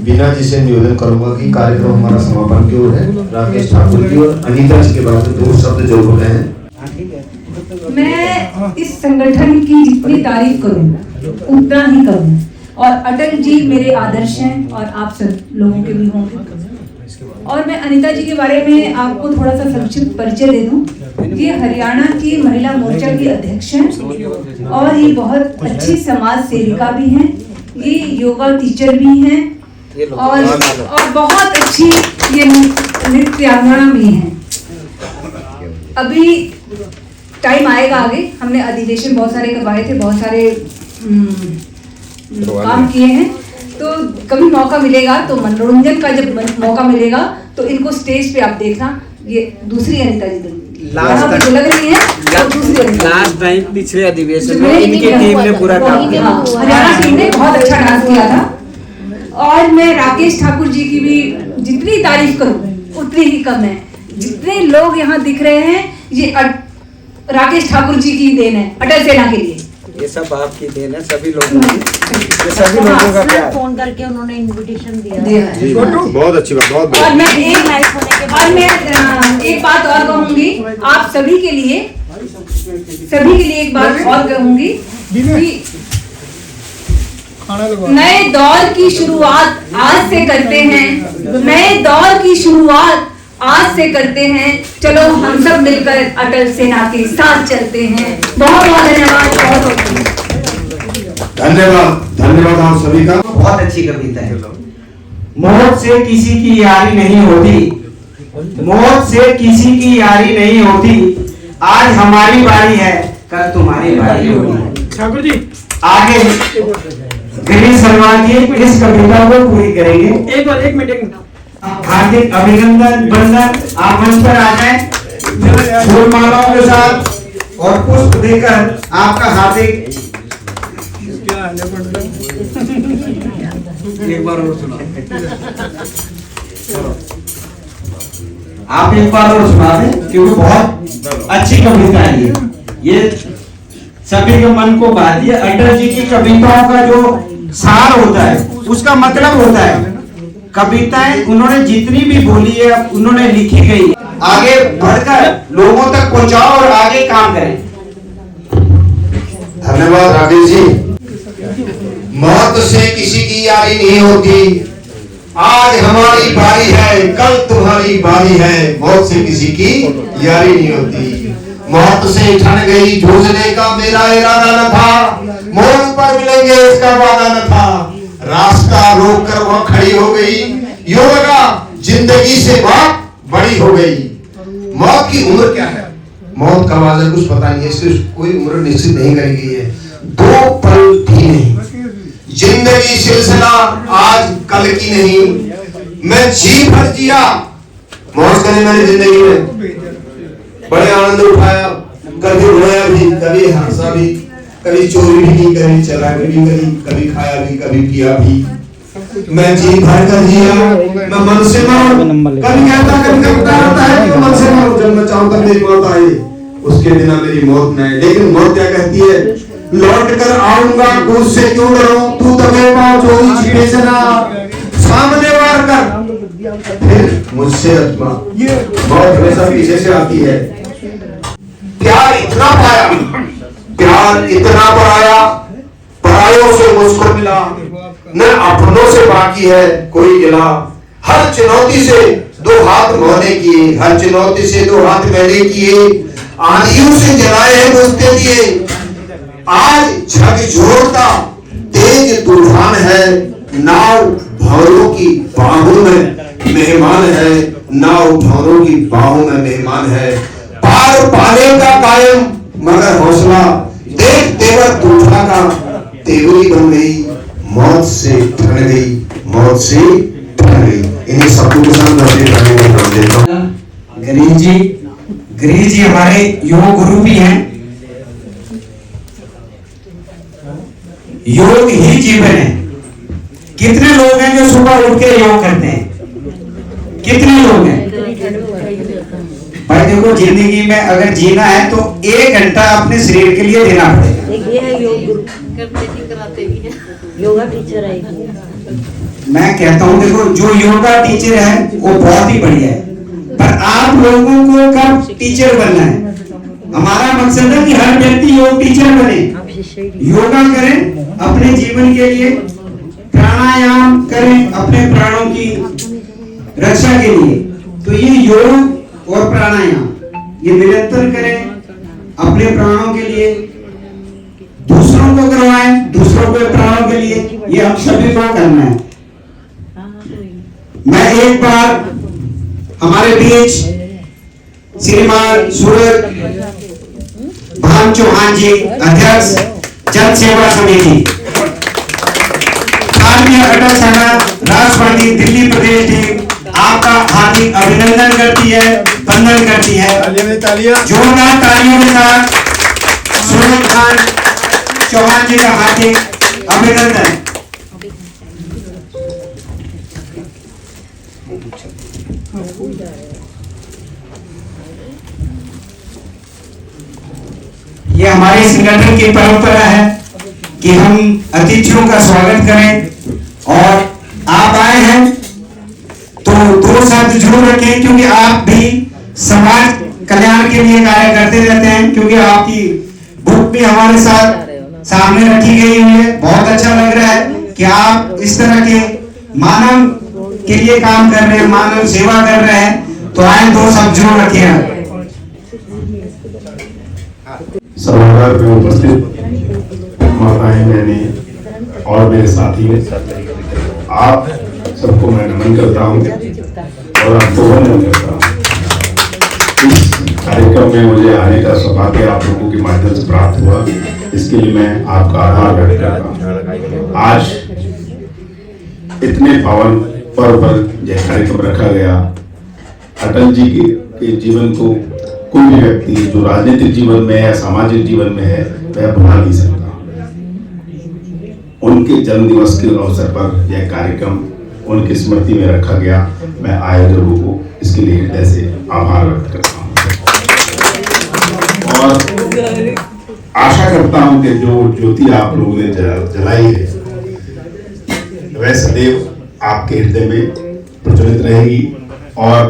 Speaker 1: बीना जी से निवेदन करूंगा कि कार्यक्रम हमारा समापन की ओर है। राकेश ठाकुर जी और अनीता जी के बाद में 2 शब्द जो बोले हैं।
Speaker 8: मैं इस संगठन की जितनी तारीफ करूं उतना ही करूं, और अटल जी मेरे आदर्श हैं और आप सब लोगों के भी होंगे। और मैं अनीता जी के बारे में आपको थोड़ा सा संक्षिप्त परिचय दे दूं। ये हरियाणा की महिला मोर्चा की अध्यक्ष हैं और ये बहुत अच्छी समाज सेविका भी हैं। ये योगा टीचर भी हैं और बहुत अच्छी ये नृत्यांगना भी हैं। अभी टाइम आएगा आगे, हमने अधिवेशन बहुत सारे करवाए थे, बहुत सारे काम किए हैं, तो कभी मौका मिलेगा तो मनोरंजन का जब मौका मिलेगा तो इनको स्टेज पे आप देखना। ये दूसरी अनीता जी जो लग रही है,
Speaker 10: लास्ट टाइम पिछले अधिवेशन में इनकी टीम ने पूरा काम किया।
Speaker 8: हरियाणा टीम ने बहुत अच्छा डांस किया था। और मैं राकेश ठाकुर जी की भी जितनी तारीफ करूं उतनी ही कम है। जितने लोग यहाँ दिख रहे हैं ये राकेश ठाकुर जी की देन है, अटल सेना के लिए।
Speaker 10: ये सब आपकी देन है, सभी लोगों की, ये सभी लोगों का प्यार।
Speaker 12: फोन करके उन्होंने इनविटेशन दिया
Speaker 1: जी, बहुत अच्छी बात, बहुत
Speaker 8: और मैं एक बात और कहूंगी आप सभी के लिए एक बात और कहूंगी कि नए दौर की शुरुआत आज से करते हैं। नए दौर की शुरुआत आज से करते हैं। चलो हम सब मिलकर अटल सेना के साथ चलते हैं। बहुत बहुत धन्यवाद।
Speaker 9: धन्यवाद आप सभी का।
Speaker 15: बहुत अच्छी कविता है। मौत से किसी की यारी नहीं होती, मौत से किसी की यारी नहीं होती। आज हमारी बारी है, कल तुम्हारी बारी होगी।
Speaker 3: ठाकुर जी
Speaker 15: आगे गिरीश शर्मा की इस कविता को पूरी करेंगे।
Speaker 3: एक मिनट
Speaker 15: हार्दिक अभिनंदन। वंदन, आप मंच पर आ जाएं फूल मालाओं के साथ और पुष्प देकर आपका हार्दिक। एक बार और सुना, आप एक बार और सुना दें क्योंकि बहुत अच्छी कविता है ये सभी के मन को बात। ये अटल जी की कविताओं का जो सार होता है, उसका मतलब होता है कविताएं उन्होंने जितनी भी बोली है उन्होंने लिखी गई, आगे बढ़कर लोगों तक पहुंचाओ और आगे काम करें।
Speaker 1: धन्यवाद राकेश जी। मौत से किसी की यारी नहीं होती। आज हमारी बारी है, कल तुम्हारी बारी है। मौत से किसी की यारी नहीं होती। मौत से ठन गई जूझने का मेरा इरादा न था। मौत पर मिलेंगे इसका वादा न था। रास्ता रोक कर वह खड़ी हो गई। यूं लगा जिंदगी से बात बड़ी हो गई। मौत की उम्र क्या है, मौत कब आ जाए कुछ पता नहीं है, इसकी कोई उम्र निश्चित नहीं करी गई है। 2 पल भी नहीं। जिंदगी सिलसिला आज कल की नहीं। मैं जी भर जिया, मौज करी मैंने जिंदगी में। बड़े आनंद उठाया, कभी रोया भी, कभी हंसा भी, कभी चोरी भी की, कभी चलाकी भी करी, कभी खाया भी, कभी पिया भी। मैं जी भर कर जिया, मैं मन से मरूं। कभी कहता कभी कविता होता है कि मन से मरूं, जब मैं चाहूं तब मेरी मौत आए, उसके बिना मेरी मौत न आए। लेकिन मौत क्या कहती है, लौट कर आऊंगा, तुझसे क्यों डरो, तू तो मेरे पाँव चोरी छिपे से ना, सामने वार कर फिर मुझसे अजमा। मौत हमेशा पीछे से आती है। प्यार इतना पाया, प्यार इतना बढ़ाया, परायों से मुझको मिला, न अपनों से बाकी है कोई गिला। हर चुनौती से 2 हाथ मौने किए, हर चुनौती से 2 हाथ मैले किए। आंधियों से जलाए हैं बुझते दिए। आज झकझोरता तेज तूफान है, नाव
Speaker 9: भंवरों की बाहों में मेहमान है, नाव भंवरों की बाहों में मेहमान है। पार पालेगा कायम मगर हौसला, देख तेवर तूफा का तेवरी बन गई, मौत से ठन गई, मौत से ठन गई। इन्हीं शब्दों के साथ मैं देता हूँ।
Speaker 15: गिरीश जी हमारे योग गुरु भी हैं। योग ही जीवन है। कितने लोग हैं जो सुबह उठ के योग करते हैं? कितने लोग हैं भाई? देखो, जिंदगी में अगर जीना है तो 1 घंटा अपने शरीर के लिए देना पड़ेगा।
Speaker 12: ये है योग गुरु, योगा टीचर है।
Speaker 15: मैं कहता हूँ देखो, जो योगा टीचर है वो बहुत ही बढ़िया है, पर आप लोगों को कब टीचर बनना है? हमारा मकसद है कि हर व्यक्ति योग टीचर बने, योगा करें अपने जीवन के लिए, प्राणायाम करें अपने प्राणों की रक्षा के लिए। तो ये योग और प्राणायाम ये निरंतर करें अपने प्राणों के लिए, दूसरों को करवाएं दूसरों के प्राणों के लिए, ये हम सभी को करना है। मैं एक बार हमारे बीच श्रीमान सूरज भान चौहान जी, अध्यक्ष जन सेवा समिति, भारतीय अटल सेना राष्ट्रवादी दिल्ली प्रदेश टीम आपका हार्दिक अभिनंदन करती है, वंदन करती है। जोरदार तालियों के साथ सूरज भान चौहान जी का हार्दिक अभिनंदन। ये हमारे संगठन की परंपरा है कि हम अतिथियों का स्वागत करें, और आप आए हैं तो 2 शब्द जरूर रखें, क्योंकि आप भी समाज कल्याण के लिए कार्य करते रहते हैं। क्योंकि आपकी बुक भी हमारे साथ सामने रखी गई हुई है। बहुत अच्छा लग रहा है कि आप इस तरह के मानव के लिए काम कर रहे हैं, मानव सेवा कर रहे हैं। तो आए 2 शब्द जरूर रखिए।
Speaker 1: सभागार में उपस्थित माताएं, बहनें और मेरे साथी, आप सबको मैं नमन करता हूं और आपको वंदन करता हूं। इस कार्यक्रम में मुझे आने का सौभाग्य आप लोगों के माध्यम से प्राप्त हुआ, इसके लिए मैं आपका आभार व्यक्त करता हूं। आज इतने पावन पर्व पर यह कार्यक्रम रखा गया। अटल जी के जीवन को कोई भी व्यक्ति जो राजनीतिक जीवन में या सामाजिक जीवन में है वह भुला नहीं सकता। उनके जन्म दिवस के अवसर पर यह कार्यक्रम उनकी स्मृति में रखा गया। मैं आयोजकों को इसके लिए हृदय से आभार व्यक्त करता हूँ और आशा करता हूँ कि जो ज्योति आप लोगों ने जलाई है वह सदैव आपके हृदय में प्रज्वलित रहेगी और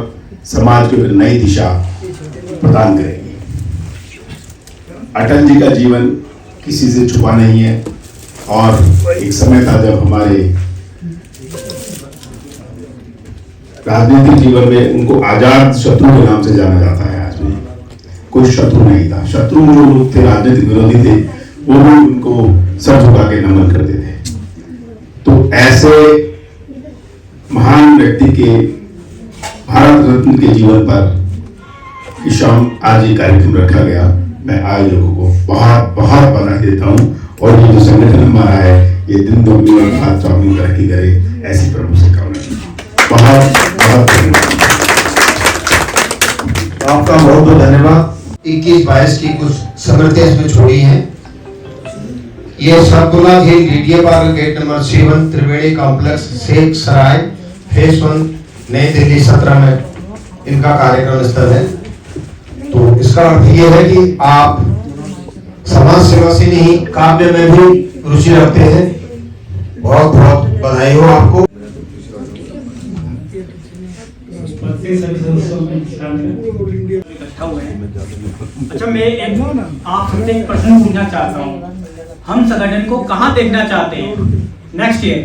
Speaker 1: समाज को एक नई दिशा प्रदान करेगी। अटल जी का जीवन किसी से छुपा नहीं है और एक समय था जब हमारे राजनीतिक जीवन में उनको आजाद शत्रु के नाम से जाना जाता है। आज भी कोई शत्रु नहीं था। शत्रु जो लोग थे, राजनीतिक विरोधी थे, वो भी उनको सर झुका के नमन करते थे। तो ऐसे महान व्यक्ति के भारत रत्न के जीवन पर शाम आज ये कार्यक्रम रखा गया। मैं आयोजकों को बहुत बहुत बधाई देता हूँ और ये जो संगठन हमारा है ये दिन दोगुनी और रात चौगुनी तरक्की करे, ऐसी प्रभु से कामना। बहुत बहुत धन्यवाद।
Speaker 9: आपका बहुत बहुत धन्यवाद। 21-22 की कुछ स्मृतियां इसमें छोड़ी हैं। ये सतगुना झील डीडीए पार्क गेट नंबर 7 त्रिवेणी कॉम्प्लेक्स शेख सराय फेज 1 नई दिल्ली 17 में इनका कार्यक्रम स्थल है। तो इसका अर्थ ये है कि आप समाज सेवा से नहीं काव्य में भी रुचि रखते हैं। बहुत बहुत बधाई हो आपको।
Speaker 3: अच्छा, मैं आप सबसे एक प्रश्न पूछना चाहता हूँ। हम संगठन को कहाँ देखना चाहते हैं नेक्स्ट ईयर?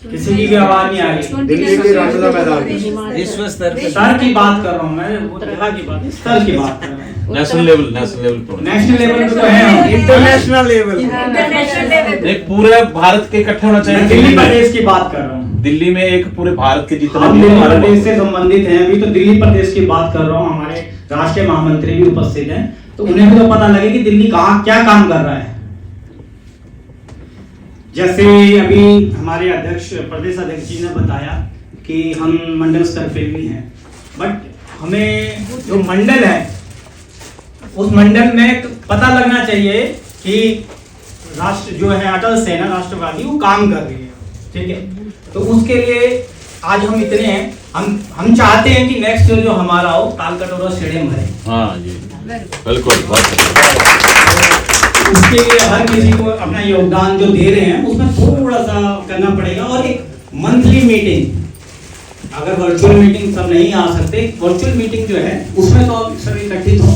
Speaker 3: किसी की भी आवाज नहीं आ रही।
Speaker 9: दिल्ली के रामलीला मैदान
Speaker 3: विश्व स्तर की बात कर रहा हूँ मैं, वो जगह की बात, स्तर की बात कर रहा हूँ।
Speaker 14: नेशनल लेवल पर
Speaker 15: तो है हम,
Speaker 2: इंटरनेशनल लेवल
Speaker 14: नहीं, पूरे भारत के इकट्ठे होना चाहिए।
Speaker 15: दिल्ली प्रदेश की बात कर रहा हूँ।
Speaker 14: दिल्ली में एक पूरे भारत के जितने
Speaker 15: हम दिल्ली प्रदेश से संबंधित हैं, अभी तो दिल्ली प्रदेश की बात कर रहा हूँ। हमारे राष्ट्रीय महामंत्री भी उपस्थित हैं, तो उन्हें भी तो पता लगे कि दिल्ली कहाँ क्या काम कर रहा है। जैसे अभी हमारे अध्यक्ष, प्रदेश अध्यक्ष जी ने बताया कि हम मंडल स्तर पे भी हैं, बट हमें जो मंडल है उस मंडल में पता लगना चाहिए कि राष्ट्र जो है अटल सेना राष्ट्रवादी वो काम कर रही है, ठीक है। तो उसके लिए आज हम इतने हैं, हम चाहते हैं कि नेक्स्ट जो हमारा हो ताल कटोरा स्टेडियम भरे।
Speaker 14: हाँ जी बिल्कुल,
Speaker 15: उसके लिए हर किसी को अपना योगदान जो दे रहे हैं उसमें थोड़ा सा करना पड़ेगा। और एक मंथली मीटिंग, अगर वर्चुअल मीटिंग सब नहीं आ सकते, वर्चुअल मीटिंग जो है उसमें तो सभी इकट्ठित हो,